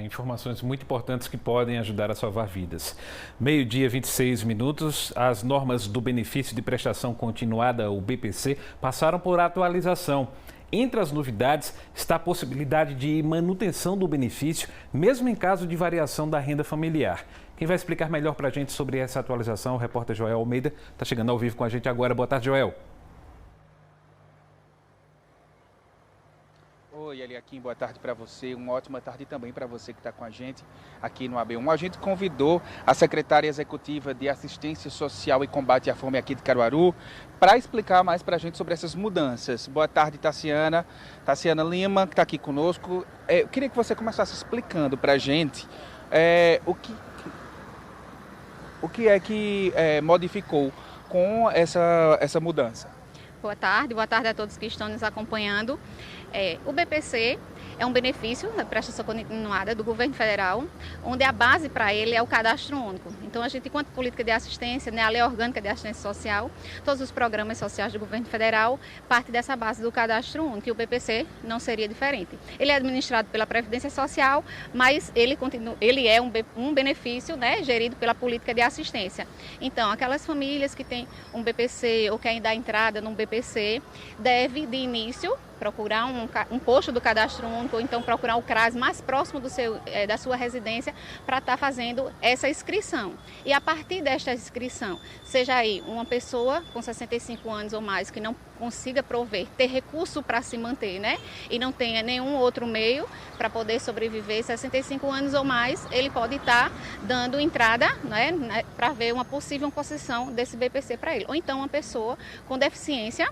Informações muito importantes que podem ajudar a salvar vidas. 12h, 26 minutos. As normas do benefício de prestação continuada, o BPC, passaram por atualização. Entre as novidades está a possibilidade de manutenção do benefício, mesmo em caso de variação da renda familiar. Quem vai explicar melhor para a gente sobre essa atualização, o repórter Joel Almeida, está chegando ao vivo com a gente agora. Boa tarde, Joel. Oi, Eliakim, boa tarde para você, uma ótima tarde também para você que está com a gente aqui no AB1. A gente convidou a secretária executiva de Assistência Social e Combate à Fome aqui de Caruaru para explicar mais para a gente sobre essas mudanças. Boa tarde, Tassiana Lima, que está aqui conosco. Eu queria que você começasse explicando para a gente o que é que modificou com essa mudança. Boa tarde a todos que estão nos acompanhando. O BPC é um benefício da prestação continuada do governo federal, onde a base para ele é o cadastro único. Então a gente, enquanto política de assistência, a lei orgânica de assistência social, todos os programas sociais do governo federal parte dessa base do cadastro único, e o BPC não seria diferente. Ele é administrado pela Previdência Social, mas ele é um benefício, gerido pela política de assistência. Então, aquelas famílias que têm um BPC ou querem dar entrada num BPC, deve de início procurar um posto do cadastro único, ou então procurar o CRAS mais próximo da sua residência para estar fazendo essa inscrição. E a partir desta inscrição, seja aí uma pessoa com 65 anos ou mais que não consiga prover, ter recurso para se manter, e não tenha nenhum outro meio para poder sobreviver, 65 anos ou mais, ele pode estar dando entrada, para ver uma possível concessão desse BPC para ele. Ou então uma pessoa com deficiência,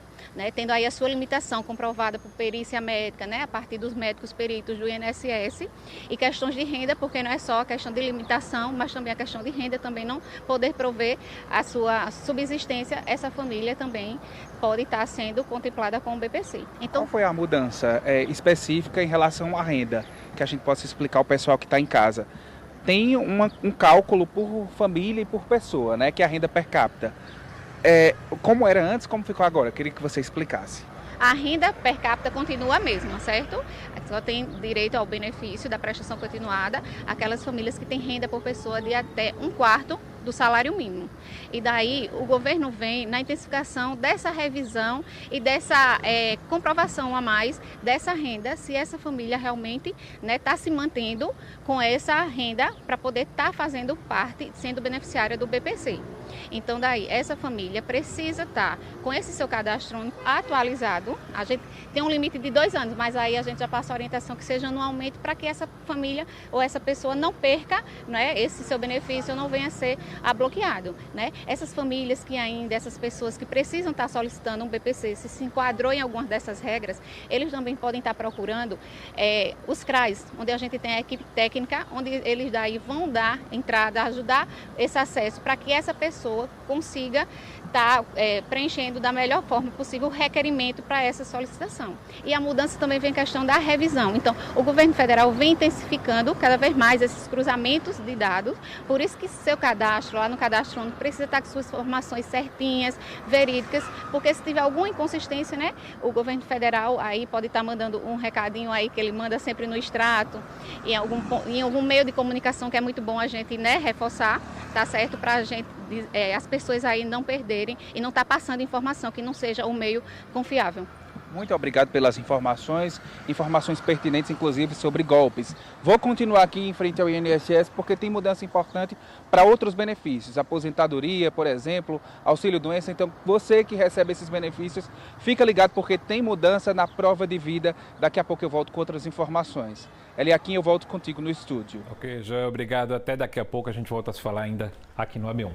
tendo aí a sua limitação comprovada por perícia médica, a partir dos médicos peritos do INSS, e questões de renda, porque não é só a questão de limitação, mas também a questão de renda, também não poder prover a sua subsistência, essa família também pode estar sendo contemplada com o BPC. Então, qual foi a mudança específica em relação à renda, que a gente possa explicar ao pessoal que está em casa? Tem um cálculo por família e por pessoa, que é a renda per capita. Como era antes, como ficou agora? Eu queria que você explicasse. A renda per capita continua a mesma, certo? Só tem direito ao benefício da prestação continuada aquelas famílias que têm renda por pessoa de até 1/4 do salário mínimo. E daí o governo vem na intensificação dessa revisão e dessa comprovação a mais dessa renda, se essa família realmente está se mantendo com essa renda para poder estar fazendo parte, sendo beneficiária do BPC. Então daí essa família precisa estar com esse seu cadastro único atualizado. A gente tem um limite de 2 anos, mas aí a gente já passa a orientação que seja anualmente, para que essa família ou essa pessoa não perca, esse seu benefício, não venha a ser bloqueado. Essas famílias que ainda, essas pessoas que precisam estar solicitando um BPC, se enquadrou em algumas dessas regras, eles também podem estar procurando os CRAs, onde a gente tem a equipe técnica, onde eles daí vão dar entrada, ajudar esse acesso, para que essa pessoa consiga está preenchendo da melhor forma possível o requerimento para essa solicitação. E a mudança também vem a questão da revisão. Então, o governo federal vem intensificando cada vez mais esses cruzamentos de dados, por isso que seu cadastro, lá no cadastro único, precisa estar com suas informações certinhas, verídicas, porque se tiver alguma inconsistência, né, o governo federal aí pode estar mandando um recadinho aí que ele manda sempre no extrato, em algum meio de comunicação que é muito bom a gente, né, reforçar, tá certo, para a gente, as pessoas aí não perderem e não estar passando informação que não seja um meio confiável. Muito obrigado pelas informações pertinentes, inclusive, sobre golpes. Vou continuar aqui em frente ao INSS porque tem mudança importante para outros benefícios. Aposentadoria, por exemplo, auxílio-doença. Então, você que recebe esses benefícios, fica ligado porque tem mudança na prova de vida. Daqui a pouco eu volto com outras informações. Eliakim, eu volto contigo no estúdio. Ok, Joel, obrigado. Até daqui a pouco a gente volta a se falar ainda aqui no AB1.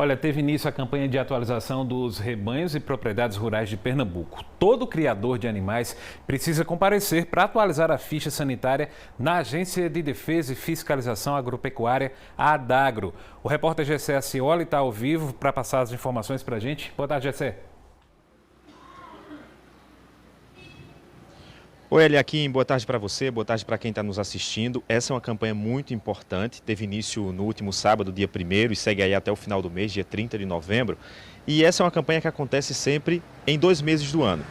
Olha, teve início a campanha de atualização dos rebanhos e propriedades rurais de Pernambuco. Todo criador de animais precisa comparecer para atualizar a ficha sanitária na Agência de Defesa e Fiscalização Agropecuária, a ADAGRO. O repórter Gessé Acioli está ao vivo para passar as informações para a gente. Boa tarde, Gessé. Oi, Eliakim, boa tarde para você, boa tarde para quem está nos assistindo. Essa é uma campanha muito importante, teve início no último sábado, dia 1º, e segue aí até o final do mês, dia 30 de novembro. E essa é uma campanha que acontece sempre em 2 meses do ano.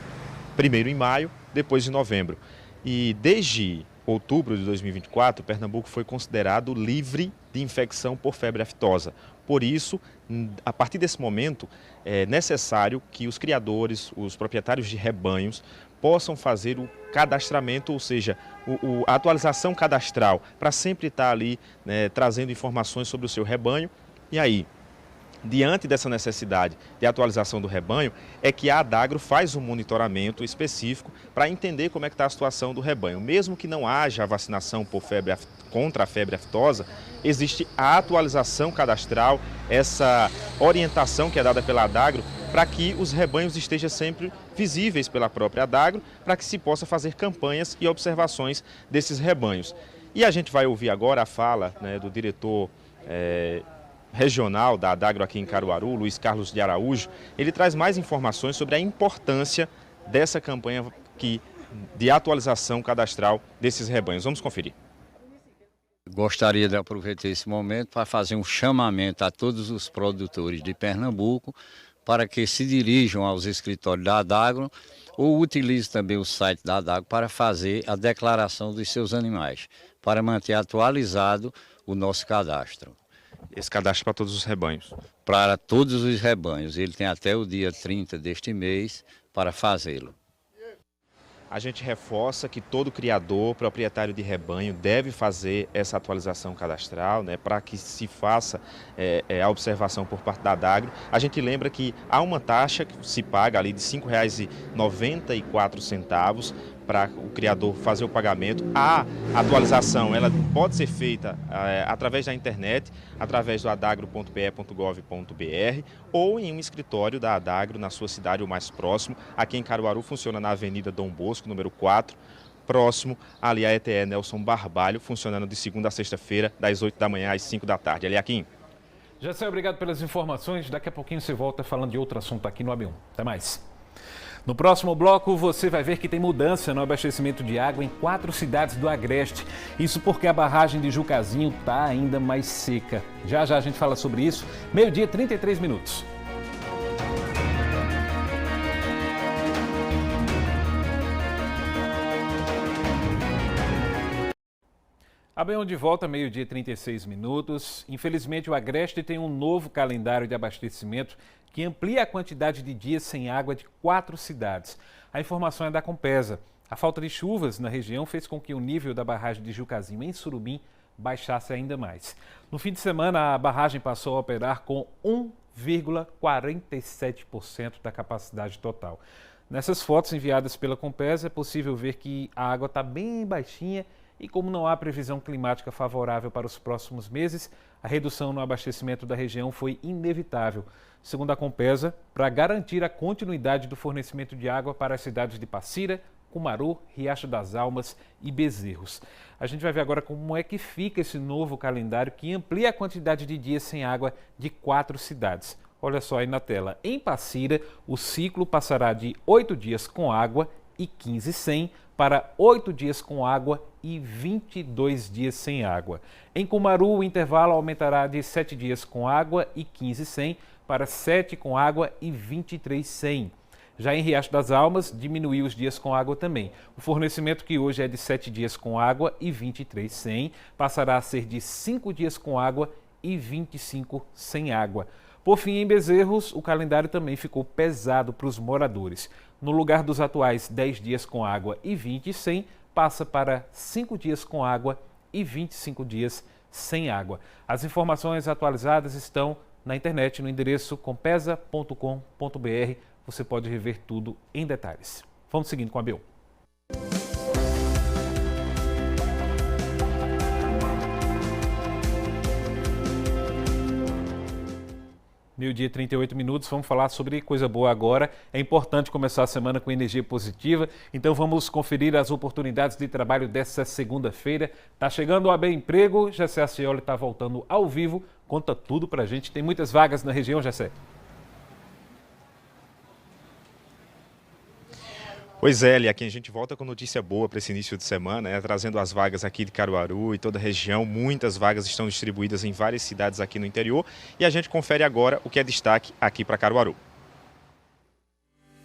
Primeiro em maio, depois em novembro. E desde outubro de 2024, Pernambuco foi considerado livre de infecção por febre aftosa. Por isso, a partir desse momento, é necessário que os criadores, os proprietários de rebanhos, possam fazer o cadastramento, ou seja, a atualização cadastral, para sempre estar ali, né, trazendo informações sobre o seu rebanho. E aí, diante dessa necessidade de atualização do rebanho, é que a ADAGRO faz um monitoramento específico para entender como é que está a situação do rebanho. Mesmo que não haja a vacinação contra a febre aftosa, existe a atualização cadastral, essa orientação que é dada pela ADAGRO, para que os rebanhos estejam sempre visíveis pela própria ADAGRO, para que se possa fazer campanhas e observações desses rebanhos. E a gente vai ouvir agora a fala, né, do diretor regional da ADAGRO aqui em Caruaru, Luiz Carlos de Araújo. Ele traz mais informações sobre a importância dessa campanha de atualização cadastral desses rebanhos. Vamos conferir. Gostaria de aproveitar esse momento para fazer um chamamento a todos os produtores de Pernambuco para que se dirijam aos escritórios da ADAGRO ou utilizem também o site da ADAGRO para fazer a declaração dos seus animais, para manter atualizado o nosso cadastro. Esse cadastro para todos os rebanhos? Para todos os rebanhos. Ele tem até o dia 30 deste mês para fazê-lo. A gente reforça que todo criador, proprietário de rebanho, deve fazer essa atualização cadastral, né, para que se faça a observação por parte da ADAGRO. A gente lembra que há uma taxa que se paga ali de R$ 5,94 para o criador fazer o pagamento. A atualização ela pode ser feita através da internet, através do adagro.pe.gov.br ou em um escritório da ADAGRO na sua cidade ou mais próximo. Aqui em Caruaru funciona na Avenida Dom Bosco, número 4, próximo ali à ETE Nelson Barbalho, funcionando de segunda a sexta-feira, das 8 da manhã às 5 da tarde. Eliakim. Gessé, obrigado pelas informações. Daqui a pouquinho você volta falando de outro assunto aqui no AB1. Até mais. No próximo bloco, você vai ver que tem mudança no abastecimento de água em 4 cidades do Agreste. Isso porque a barragem de Jucazinho está ainda mais seca. Já já a gente fala sobre isso. 12h, 33 minutos. AB1 de volta, 12h, 36 minutos. Infelizmente, o Agreste tem um novo calendário de abastecimento que amplia a quantidade de dias sem água de 4 cidades. A informação é da Compesa. A falta de chuvas na região fez com que o nível da barragem de Jucazinho, em Surubim, baixasse ainda mais. No fim de semana, a barragem passou a operar com 1,47% da capacidade total. Nessas fotos enviadas pela Compesa, é possível ver que a água está bem baixinha e, como não há previsão climática favorável para os próximos meses, a redução no abastecimento da região foi inevitável. Segundo a Compesa, para garantir a continuidade do fornecimento de água para as cidades de Passira, Cumaru, Riacho das Almas e Bezerros. A gente vai ver agora como é que fica esse novo calendário que amplia a quantidade de dias sem água de 4 cidades. Olha só aí na tela. Em Passira, o ciclo passará de 8 dias com água e 15 sem para 8 dias com água e 22 dias sem água. Em Cumaru, o intervalo aumentará de 7 dias com água e 15 sem para 7 com água e 23 sem. Já em Riacho das Almas, diminuiu os dias com água também. O fornecimento, que hoje é de 7 dias com água e 23 sem, passará a ser de 5 dias com água e 25 sem água. Por fim, em Bezerros, o calendário também ficou pesado para os moradores. No lugar dos atuais 10 dias com água e 20 sem, passa para 5 dias com água e 25 dias sem água. As informações atualizadas estão na internet, no endereço compesa.com.br. Você pode rever tudo em detalhes. Vamos seguindo com a B1. Meio-dia, 38 minutos, vamos falar sobre coisa boa agora. É importante começar a semana com energia positiva, então vamos conferir as oportunidades de trabalho dessa segunda-feira. Está chegando o AB Emprego, Gessé Acioli está voltando ao vivo, conta tudo pra gente. Tem muitas vagas na região, Gessé? Pois é, e aqui a gente volta com notícia boa para esse início de semana, trazendo as vagas aqui de Caruaru e toda a região. Muitas vagas estão distribuídas em várias cidades aqui no interior e a gente confere agora o que é destaque aqui para Caruaru.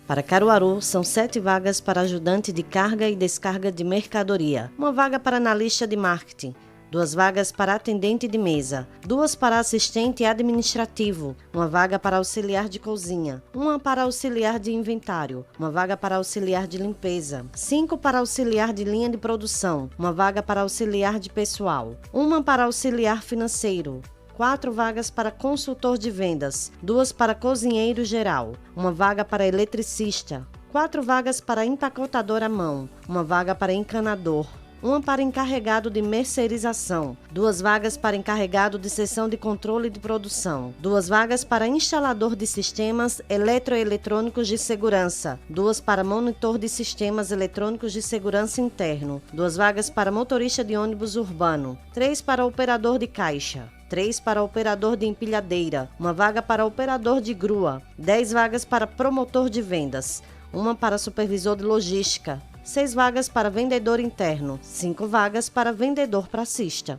Para Caruaru, são 7 vagas para ajudante de carga e descarga de mercadoria, 1 vaga para analista de marketing, 2 vagas para atendente de mesa, 2 para assistente administrativo, 1 vaga para auxiliar de cozinha, 1 para auxiliar de inventário, 1 vaga para auxiliar de limpeza, 5 para auxiliar de linha de produção, 1 vaga para auxiliar de pessoal, 1 para auxiliar financeiro, 4 vagas para consultor de vendas, 2 para cozinheiro geral, 1 vaga para eletricista, 4 vagas para empacotador à mão, 1 vaga para encanador, 1 para encarregado de mercearização, 2 vagas para encarregado de seção de controle de produção, 2 vagas para instalador de sistemas eletroeletrônicos de segurança, 2 para monitor de sistemas eletrônicos de segurança interno, 2 vagas para motorista de ônibus urbano, 3 para operador de caixa, 3 para operador de empilhadeira, 1 vaga para operador de grua, 10 vagas para promotor de vendas, 1 para supervisor de logística, 6 vagas para vendedor interno, 5 vagas para vendedor praçista.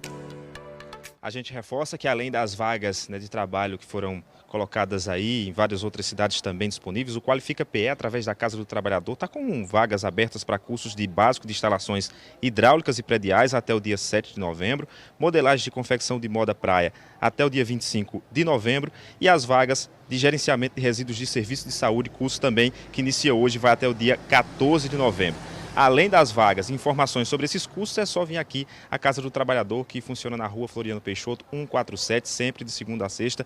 A gente reforça que além das vagas de trabalho que foram colocadas aí, em várias outras cidades também disponíveis, o Qualifica PE, através da Casa do Trabalhador, está com vagas abertas para cursos de básico de instalações hidráulicas e prediais até o dia 7 de novembro, modelagem de confecção de moda praia até o dia 25 de novembro e as vagas de gerenciamento de resíduos de serviço de saúde, curso também que inicia hoje, vai até o dia 14 de novembro. Além das vagas e informações sobre esses cursos, é só vir aqui à Casa do Trabalhador, que funciona na rua Floriano Peixoto, 147, sempre de segunda a sexta,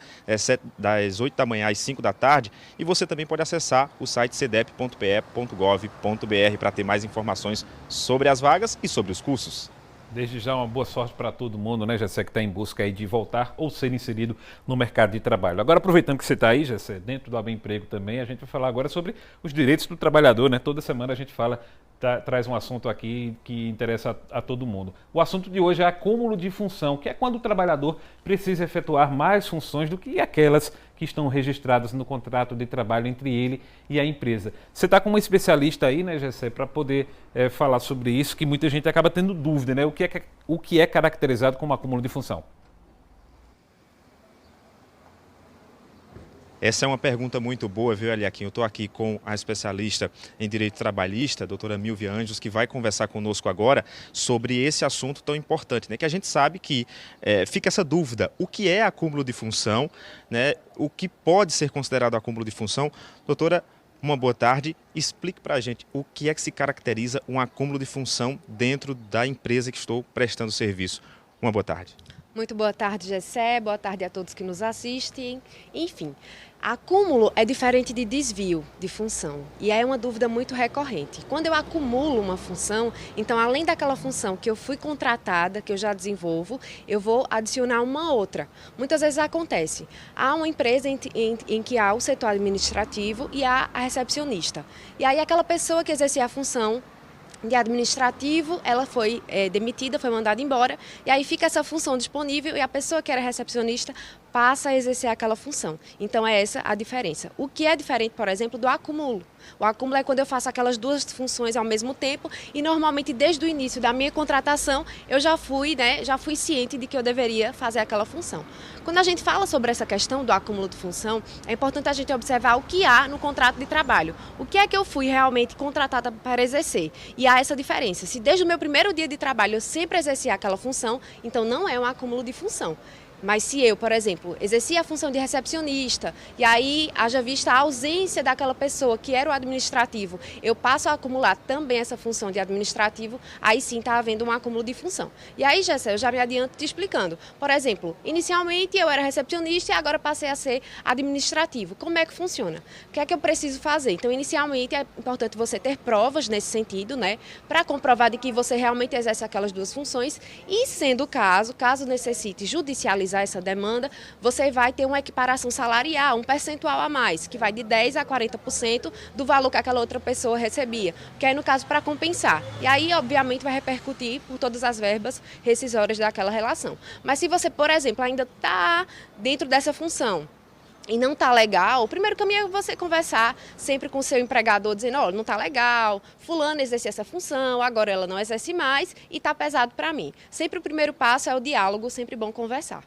das 8 da manhã às 5 da tarde. E você também pode acessar o site cedep.pe.gov.br para ter mais informações sobre as vagas e sobre os cursos. Desde já, uma boa sorte para todo mundo, né, Gessé, que está em busca aí de voltar ou ser inserido no mercado de trabalho. Agora, aproveitando que você está aí, Gessé, dentro do AB Emprego também, a gente vai falar agora sobre os direitos do trabalhador, né? Toda semana a gente fala, traz um assunto aqui que interessa a todo mundo. O assunto de hoje é acúmulo de função, que é quando o trabalhador precisa efetuar mais funções do que aquelas que estão registradas no contrato de trabalho entre ele e a empresa. Você está com um especialista aí, né, Gessé, para poder falar sobre isso, que muita gente acaba tendo dúvida, né? O que é caracterizado como acúmulo de função? Essa é uma pergunta muito boa, viu, Eliakim? Eu estou aqui com a especialista em direito trabalhista, a doutora Milvia Anjos, que vai conversar conosco agora sobre esse assunto tão importante, né? Que a gente sabe que fica essa dúvida, o que é acúmulo de função, né? O que pode ser considerado acúmulo de função? Doutora, uma boa tarde. Explique para a gente o que é que se caracteriza um acúmulo de função dentro da empresa que estou prestando serviço. Uma boa tarde. Muito boa tarde, Gessé. Boa tarde a todos que nos assistem. Enfim, acúmulo é diferente de desvio de função e é uma dúvida muito recorrente. Quando eu acumulo uma função, então além daquela função que eu fui contratada, que eu já desenvolvo, eu vou adicionar uma outra. Muitas vezes acontece, há uma empresa em que há o setor administrativo e há a recepcionista. E aí aquela pessoa que exercia a função de administrativo, ela foi demitida, foi mandada embora, e aí fica essa função disponível e a pessoa que era recepcionista passa a exercer aquela função. Então é essa a diferença. O que é diferente, por exemplo, do acúmulo? O acúmulo é quando eu faço aquelas duas funções ao mesmo tempo e normalmente desde o início da minha contratação eu já fui ciente de que eu deveria fazer aquela função. Quando a gente fala sobre essa questão do acúmulo de função, é importante a gente observar o que há no contrato de trabalho. O que é que eu fui realmente contratada para exercer? E há essa diferença. Se desde o meu primeiro dia de trabalho eu sempre exerci aquela função, então não é um acúmulo de função. Mas se eu, por exemplo, exercia a função de recepcionista e aí haja vista a ausência daquela pessoa que era o administrativo, eu passo a acumular também essa função de administrativo, aí sim está havendo um acúmulo de função. E aí, Jéssica, eu já me adianto te explicando. Por exemplo, inicialmente eu era recepcionista e agora passei a ser administrativo. Como é que funciona? O que é que eu preciso fazer? Então, inicialmente é importante você ter provas nesse sentido, né, para comprovar de que você realmente exerce aquelas duas funções e, sendo o caso necessite judicializar essa demanda, você vai ter uma equiparação salarial, um percentual a mais, que vai de 10% a 40% do valor que aquela outra pessoa recebia, que é no caso para compensar. E aí, obviamente, vai repercutir por todas as verbas rescisórias daquela relação. Mas se você, por exemplo, ainda está dentro dessa função e não está legal, o primeiro caminho é você conversar sempre com o seu empregador, dizendo, olha, não está legal, fulano exerce essa função, agora ela não exerce mais e está pesado para mim. Sempre o primeiro passo é o diálogo, sempre bom conversar.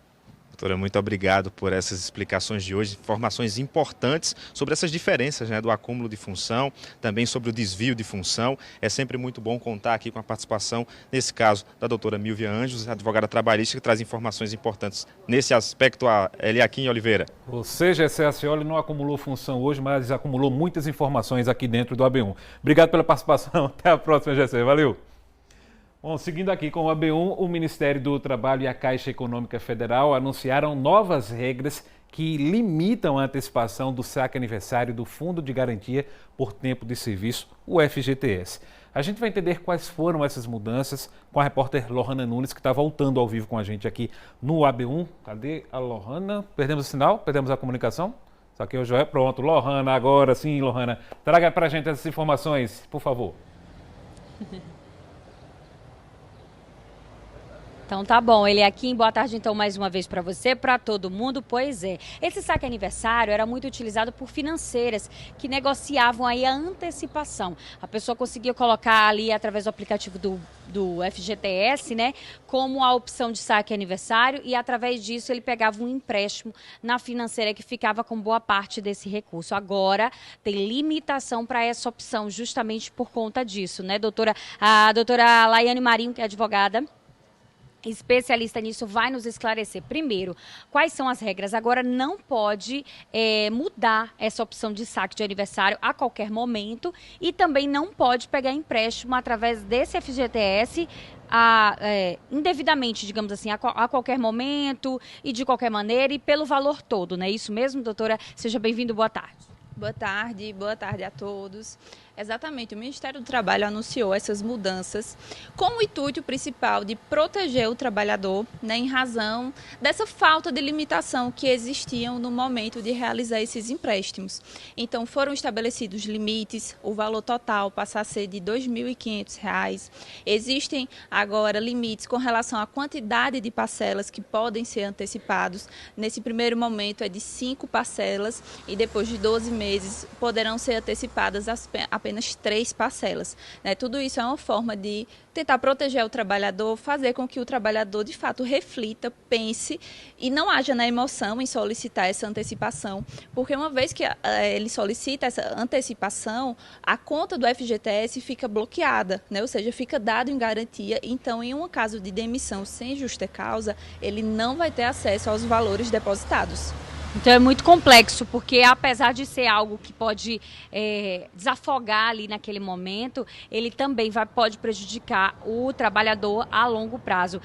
Doutora, muito obrigado por essas explicações de hoje, informações importantes sobre essas diferenças, né, do acúmulo de função, também sobre o desvio de função. É sempre muito bom contar aqui com a participação, nesse caso, da doutora Milvia Anjos, advogada trabalhista, que traz informações importantes nesse aspecto. A Eliakim Oliveira. Você, Gessé Acioli, não acumulou função hoje, mas acumulou muitas informações aqui dentro do AB1. Obrigado pela participação. Até a próxima, Gessé. Valeu. Bom, seguindo aqui com o AB1, o Ministério do Trabalho e a Caixa Econômica Federal anunciaram novas regras que limitam a antecipação do saque aniversário do Fundo de Garantia por Tempo de Serviço, o FGTS. A gente vai entender quais foram essas mudanças com a repórter Lohana Nunes, que está voltando ao vivo com a gente aqui no AB1. Cadê a Lohana? Perdemos o sinal? Perdemos a comunicação? Só que hoje é pronto. Lohana, agora sim, Lohana. Traga para a gente essas informações, por favor. Então tá bom, Eliakim, boa tarde então mais uma vez para você, para todo mundo. Pois é, esse saque aniversário era muito utilizado por financeiras que negociavam aí a antecipação. A pessoa conseguia colocar ali através do aplicativo do FGTS, né, como a opção de saque aniversário e através disso ele pegava um empréstimo na financeira que ficava com boa parte desse recurso. Agora tem limitação para essa opção justamente por conta disso, né, doutora? A doutora Laiane Marinho, que é advogada, especialista nisso, vai nos esclarecer. Primeiro, quais são as regras? Agora não pode mudar essa opção de saque de aniversário a qualquer momento e também não pode pegar empréstimo através desse FGTS indevidamente, digamos assim, a qualquer momento e de qualquer maneira e pelo valor todo, não é isso mesmo, doutora? Seja bem-vindo, boa tarde. Boa tarde a todos. Exatamente, o Ministério do Trabalho anunciou essas mudanças com o intuito principal de proteger o trabalhador, né, em razão dessa falta de limitação que existiam no momento de realizar esses empréstimos. Então, foram estabelecidos limites, o valor total passa a ser de R$ 2.500. Existem agora limites com relação à quantidade de parcelas que podem ser antecipados. Nesse primeiro momento é de 5 parcelas e depois de 12 meses poderão ser antecipadas apenas 3 parcelas. Né? Tudo isso é uma forma de tentar proteger o trabalhador, fazer com que o trabalhador de fato reflita, pense e não haja na emoção em solicitar essa antecipação, porque uma vez que ele solicita essa antecipação, a conta do FGTS fica bloqueada, né? Ou seja, fica dado em garantia, então em um caso de demissão sem justa causa, ele não vai ter acesso aos valores depositados. Então é muito complexo, porque apesar de ser algo que pode desafogar ali naquele momento, ele também pode prejudicar o trabalhador a longo prazo.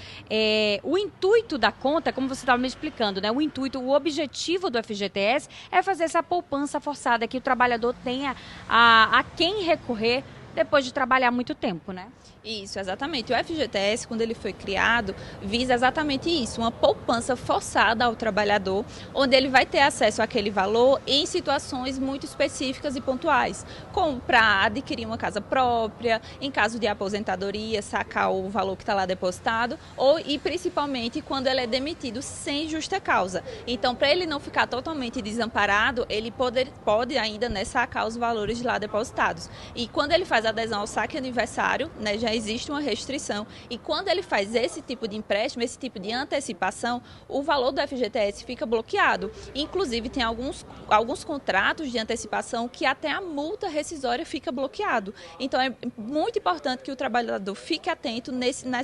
O intuito da conta, como você estava me explicando, né? O objetivo do FGTS é fazer essa poupança forçada, que o trabalhador tenha a quem recorrer depois de trabalhar muito tempo, né? Isso, exatamente. O FGTS, quando ele foi criado, visa exatamente isso, uma poupança forçada ao trabalhador, onde ele vai ter acesso àquele valor em situações muito específicas e pontuais, como para adquirir uma casa própria, em caso de aposentadoria, sacar o valor que está lá depositado, e principalmente quando ele é demitido sem justa causa. Então, para ele não ficar totalmente desamparado, ele pode ainda, né, sacar os valores lá depositados. E quando ele faz adesão ao saque aniversário, né, já existe uma restrição, e quando ele faz esse tipo de empréstimo, esse tipo de antecipação, o valor do FGTS fica bloqueado. Inclusive, tem alguns contratos de antecipação que até a multa rescisória fica bloqueado. Então, é muito importante que o trabalhador fique atento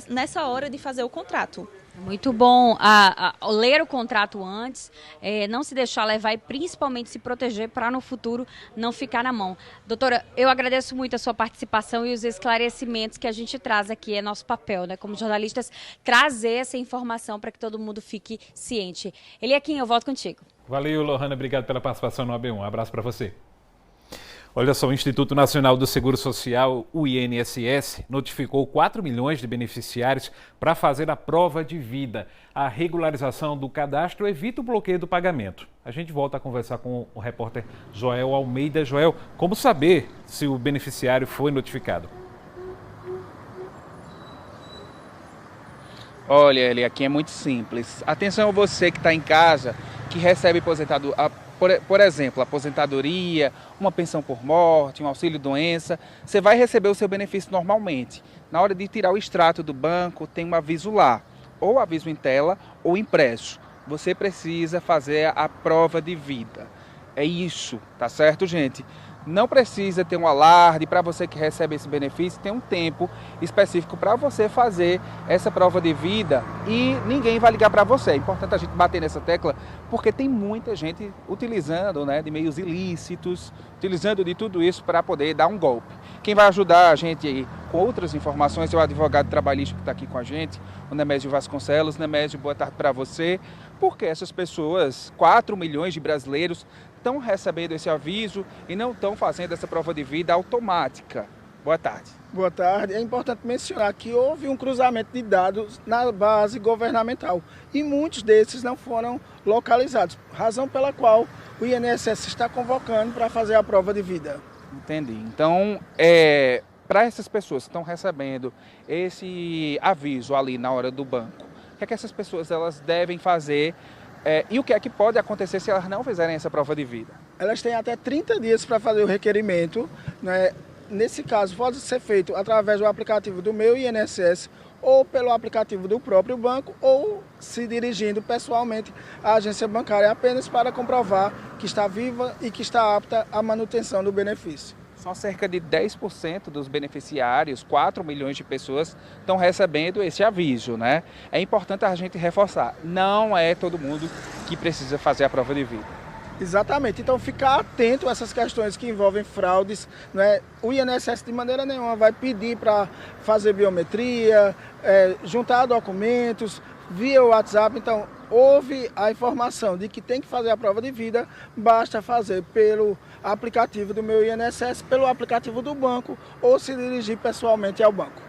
nessa hora de fazer o contrato. Muito bom ler o contrato antes, não se deixar levar e principalmente se proteger para no futuro não ficar na mão. Doutora, eu agradeço muito a sua participação e os esclarecimentos que a gente traz aqui, é nosso papel, né, como jornalistas, trazer essa informação para que todo mundo fique ciente. Eliakim, eu volto contigo. Valeu, Lohana, obrigado pela participação no AB1, um abraço para você. Olha só, o Instituto Nacional do Seguro Social, o INSS, notificou 4 milhões de beneficiários para fazer a prova de vida. A regularização do cadastro evita o bloqueio do pagamento. A gente volta a conversar com o repórter Joel Almeida. Joel, como saber se o beneficiário foi notificado? Olha, ele aqui é muito simples. Atenção a você que está em casa, que recebe por exemplo, aposentadoria, uma pensão por morte, um auxílio-doença, você vai receber o seu benefício normalmente. Na hora de tirar o extrato do banco, tem um aviso lá, ou aviso em tela ou impresso. Você precisa fazer a prova de vida. É isso, tá certo, gente? Não precisa ter um alarde para você que recebe esse benefício, tem um tempo específico para você fazer essa prova de vida e ninguém vai ligar para você. É importante a gente bater nessa tecla porque tem muita gente utilizando, né, de meios ilícitos, utilizando de tudo isso para poder dar um golpe. Quem vai ajudar a gente aí com outras informações é o advogado trabalhista que está aqui com a gente, o Nemésio Vasconcelos. Nemésio, boa tarde para você. Porque essas pessoas, 4 milhões de brasileiros, estão recebendo esse aviso e não estão fazendo essa prova de vida automática. Boa tarde. Boa tarde. É importante mencionar que houve um cruzamento de dados na base governamental e muitos desses não foram localizados, razão pela qual o INSS está convocando para fazer a prova de vida. Entendi. Então, para essas pessoas que estão recebendo esse aviso ali na hora do banco, o que é que essas pessoas elas devem fazer? E o que é que pode acontecer se elas não fizerem essa prova de vida? Elas têm até 30 dias para fazer o requerimento, né? Nesse caso, pode ser feito através do aplicativo do Meu INSS ou pelo aplicativo do próprio banco ou se dirigindo pessoalmente à agência bancária apenas para comprovar que está viva e que está apta à manutenção do benefício. Só cerca de 10% dos beneficiários, 4 milhões de pessoas, estão recebendo esse aviso, né? É importante a gente reforçar, não é todo mundo que precisa fazer a prova de vida. Exatamente, então ficar atento a essas questões que envolvem fraudes, né? O INSS de maneira nenhuma vai pedir para fazer biometria, juntar documentos via WhatsApp, então houve a informação de que tem que fazer a prova de vida, basta fazer pelo aplicativo do Meu INSS, pelo aplicativo do banco ou se dirigir pessoalmente ao banco.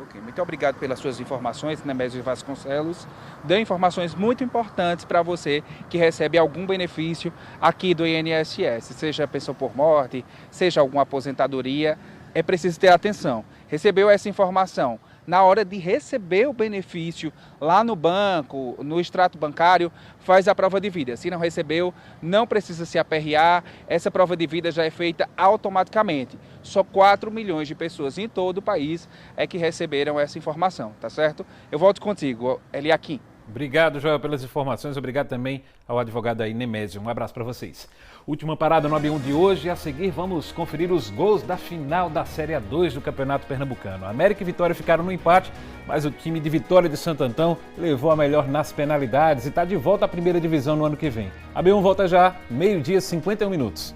Ok, muito obrigado pelas suas informações, Nemésio Vasconcelos. Deu informações muito importantes para você que recebe algum benefício aqui do INSS, seja pensão por morte, seja alguma aposentadoria, é preciso ter atenção. Recebeu essa informação? Na hora de receber o benefício lá no banco, no extrato bancário, faz a prova de vida. Se não recebeu, não precisa se aperrear, essa prova de vida já é feita automaticamente. Só 4 milhões de pessoas em todo o país é que receberam essa informação, tá certo? Eu volto contigo, Eliakim. Obrigado, Joel, pelas informações. Obrigado também ao advogado aí, Nemésio. Um abraço para vocês. Última parada no AB1 de hoje. A seguir, vamos conferir os gols da final da Série A2 do Campeonato Pernambucano. América e Vitória ficaram no empate, mas o time de Vitória de Santo Antão levou a melhor nas penalidades e está de volta à primeira divisão no ano que vem. AB1 volta já, 12h, 51 minutos.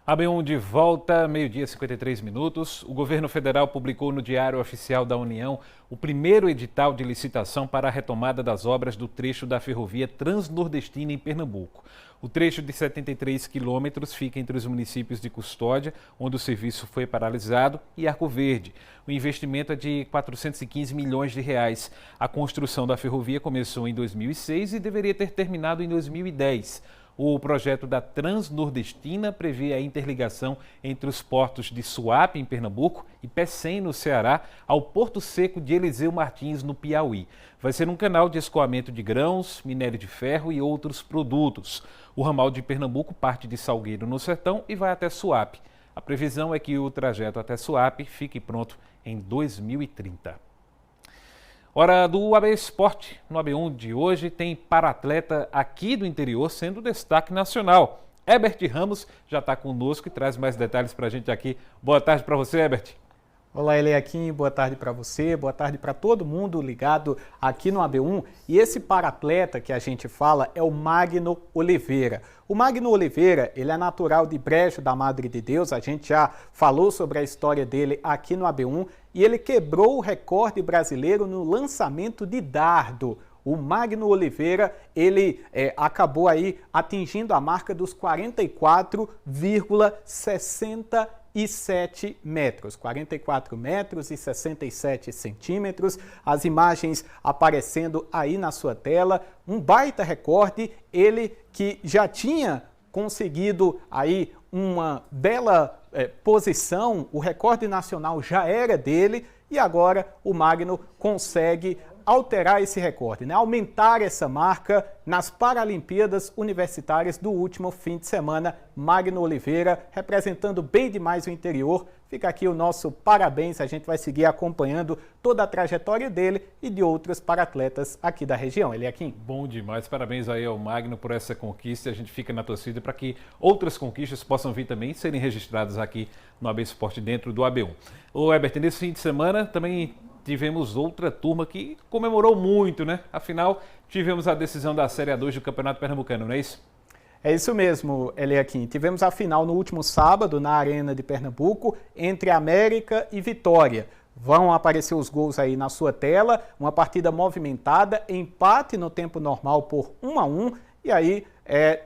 AB1 de volta, meio-dia 53 minutos. O governo federal publicou no Diário Oficial da União o primeiro edital de licitação para a retomada das obras do trecho da ferrovia Transnordestina em Pernambuco. O trecho de 73 quilômetros fica entre os municípios de Custódia, onde o serviço foi paralisado, e Arco Verde. O investimento é de 415 milhões de reais. A construção da ferrovia começou em 2006 e deveria ter terminado em 2010. O projeto da Transnordestina prevê a interligação entre os portos de Suape, em Pernambuco, e Pecém, no Ceará, ao Porto Seco de Eliseu Martins, no Piauí. Vai ser um canal de escoamento de grãos, minério de ferro e outros produtos. O ramal de Pernambuco parte de Salgueiro, no Sertão, e vai até Suape. A previsão é que o trajeto até Suape fique pronto em 2030. Hora do AB Esporte. No AB1 de hoje tem para-atleta aqui do interior sendo destaque nacional. Herbert Ramos já está conosco e traz mais detalhes para a gente aqui. Boa tarde para você, Herbert. Olá, Eliakim, boa tarde para você, boa tarde para todo mundo ligado aqui no AB1. E esse para-atleta que a gente fala é o Magno Oliveira. O Magno Oliveira, ele é natural de Brejo da Madre de Deus, a gente já falou sobre a história dele aqui no AB1 e ele quebrou o recorde brasileiro no lançamento de dardo. O Magno Oliveira, ele acabou aí atingindo a marca dos 44,67 metros, 44 metros e 67 centímetros, as imagens aparecendo aí na sua tela, um baita recorde, ele que já tinha conseguido aí uma bela posição, o recorde nacional já era dele e agora o Magno consegue alterar esse recorde, né? Aumentar essa marca nas Paralimpíadas Universitárias do último fim de semana. Magno Oliveira representando bem demais o interior. Fica aqui o nosso parabéns, a gente vai seguir acompanhando toda a trajetória dele e de outros para-atletas aqui da região. Eliakim. Bom demais, parabéns aí ao Magno por essa conquista. A gente fica na torcida para que outras conquistas possam vir também e serem registradas aqui no AB Esporte dentro do AB1. Ô Herbert, nesse fim de semana também tivemos outra turma que comemorou muito, né? Afinal, tivemos a decisão da Série A2 do Campeonato Pernambucano, não é isso? É isso mesmo, Eliakim. Tivemos a final no último sábado na Arena de Pernambuco entre América e Vitória. Vão aparecer os gols aí na sua tela, uma partida movimentada, empate no tempo normal por 1-1 e aí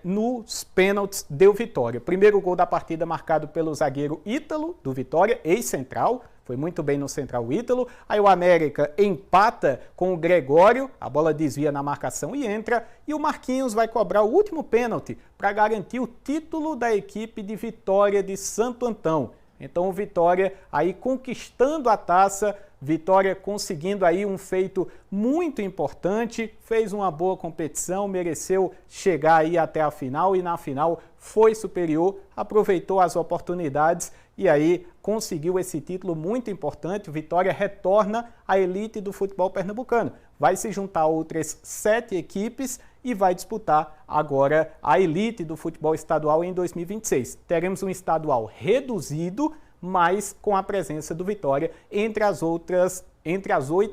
nos pênaltis deu Vitória. Primeiro gol da partida marcado pelo zagueiro Ítalo, do Vitória, ex-central, foi muito bem no central Ítalo. Aí o América empata com o Gregório, a bola desvia na marcação e entra. E o Marquinhos vai cobrar o último pênalti para garantir o título da equipe de Vitória de Santo Antão. Então o Vitória aí conquistando a taça, Vitória conseguindo aí um feito muito importante, fez uma boa competição, mereceu chegar aí até a final e na final foi superior, aproveitou as oportunidades e aí conseguiu esse título muito importante. O Vitória retorna à elite do futebol pernambucano. Vai se juntar a outras 7 equipes e vai disputar agora a elite do futebol estadual em 2026. Teremos um estadual reduzido, mas com a presença do Vitória entre as 8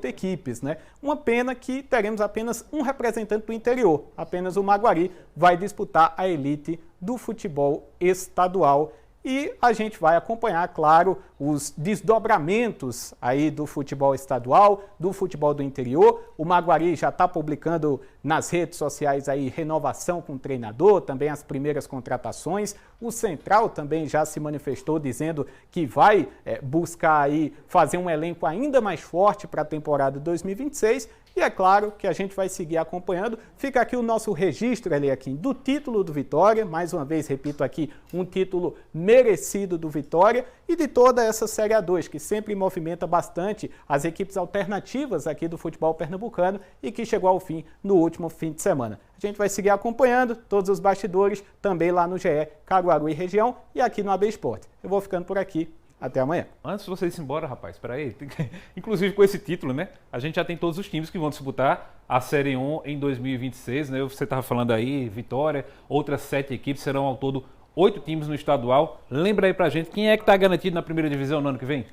equipes, né? Uma pena que teremos apenas um representante do interior, apenas o Maguari vai disputar a elite do futebol estadual. E a gente vai acompanhar, claro, os desdobramentos aí do futebol estadual, do futebol do interior. O Maguari já está publicando nas redes sociais aí renovação com o treinador, também as primeiras contratações. O Central também já se manifestou dizendo que vai buscar aí fazer um elenco ainda mais forte para a temporada 2026. E é claro que a gente vai seguir acompanhando. Fica aqui o nosso registro, Eliakim, do título do Vitória. Mais uma vez, repito aqui, um título merecido do Vitória e de toda essa Série A2, que sempre movimenta bastante as equipes alternativas aqui do futebol pernambucano e que chegou ao fim no último fim de semana. A gente vai seguir acompanhando todos os bastidores, também lá no GE Caruaru e região e aqui no AB Esporte. Eu vou ficando por aqui. Até amanhã. Antes de você ir embora, rapaz, espera aí. Inclusive com esse título, né? A gente já tem todos os times que vão disputar a Série 1 em 2026, né? Você estava falando aí, Vitória, outras 7 equipes, serão ao todo 8 times no estadual. Lembra aí pra gente, quem é que está garantido na primeira divisão no ano que vem?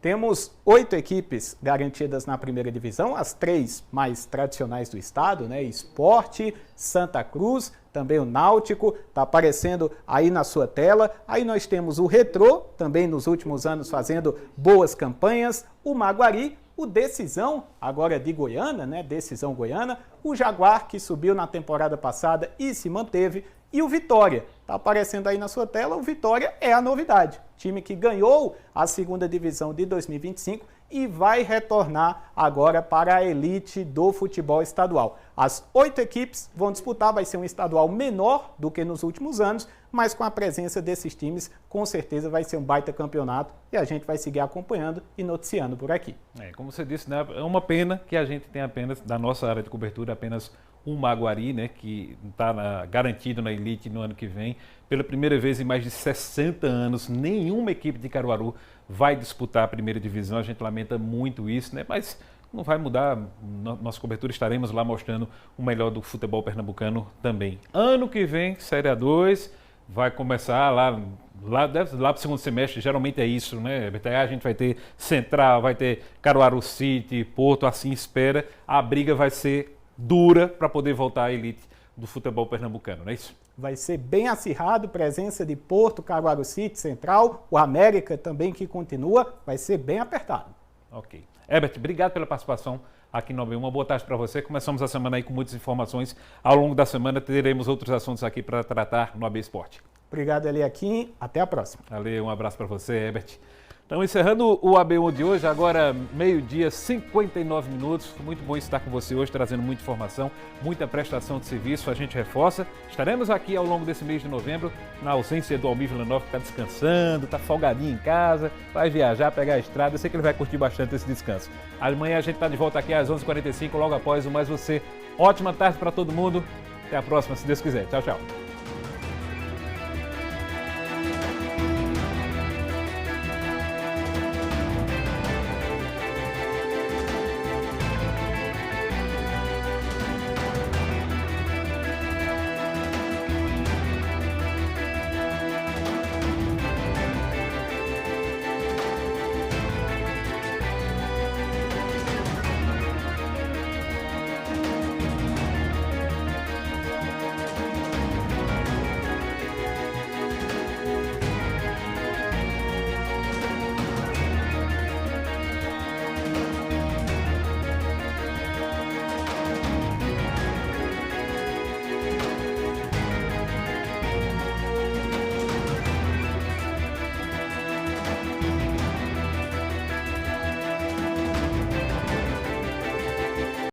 Temos 8 equipes garantidas na primeira divisão, as 3 mais tradicionais do estado, né? Sport, Santa Cruz, também o Náutico, está aparecendo aí na sua tela. Aí nós temos o Retrô, também nos últimos anos fazendo boas campanhas, o Maguari, o Decisão, agora de Goiânia, né? Decisão Goiana, o Jaguar, que subiu na temporada passada e se manteve, e o Vitória. Está aparecendo aí na sua tela, o Vitória é a novidade. Time que ganhou a segunda divisão de 2025 e vai retornar agora para a elite do futebol estadual. As 8 equipes vão disputar, vai ser um estadual menor do que nos últimos anos, mas com a presença desses times, com certeza vai ser um baita campeonato e a gente vai seguir acompanhando e noticiando por aqui. Como você disse, né, é uma pena que a gente tem apenas, da nossa área de cobertura, apenas um Maguari, né, que está garantido na elite no ano que vem. Pela primeira vez em mais de 60 anos, nenhuma equipe de Caruaru vai disputar a primeira divisão. A gente lamenta muito isso, né, mas não vai mudar. Nossa cobertura, estaremos lá mostrando o melhor do futebol pernambucano também. Ano que vem, Série A2, vai começar lá para o segundo semestre, geralmente é isso, né? A gente vai ter Central, vai ter Caruaru City, Porto, assim espera. A briga vai ser dura para poder voltar à elite do futebol pernambucano, não é isso? Vai ser bem acirrado, presença de Porto, Caruaru City, Central, o América também que continua, vai ser bem apertado. Ok. Herbert, obrigado pela participação aqui no AB1. Uma boa tarde para você. Começamos a semana aí com muitas informações. Ao longo da semana teremos outros assuntos aqui para tratar no AB Esporte. Obrigado, Eliakim. Até a próxima. Valeu, um abraço para você, Herbert. Então, encerrando o AB1 de hoje, agora meio-dia, 59 minutos. Muito bom estar com você hoje, trazendo muita informação, muita prestação de serviço. A gente reforça. Estaremos aqui ao longo desse mês de novembro, na ausência do Almir Villanova, que está descansando, está folgadinho em casa, vai viajar, pegar a estrada. Eu sei que ele vai curtir bastante esse descanso. Amanhã a gente está de volta aqui às 11h45, logo após o Mais Você. Ótima tarde para todo mundo. Até a próxima, se Deus quiser. Tchau, tchau.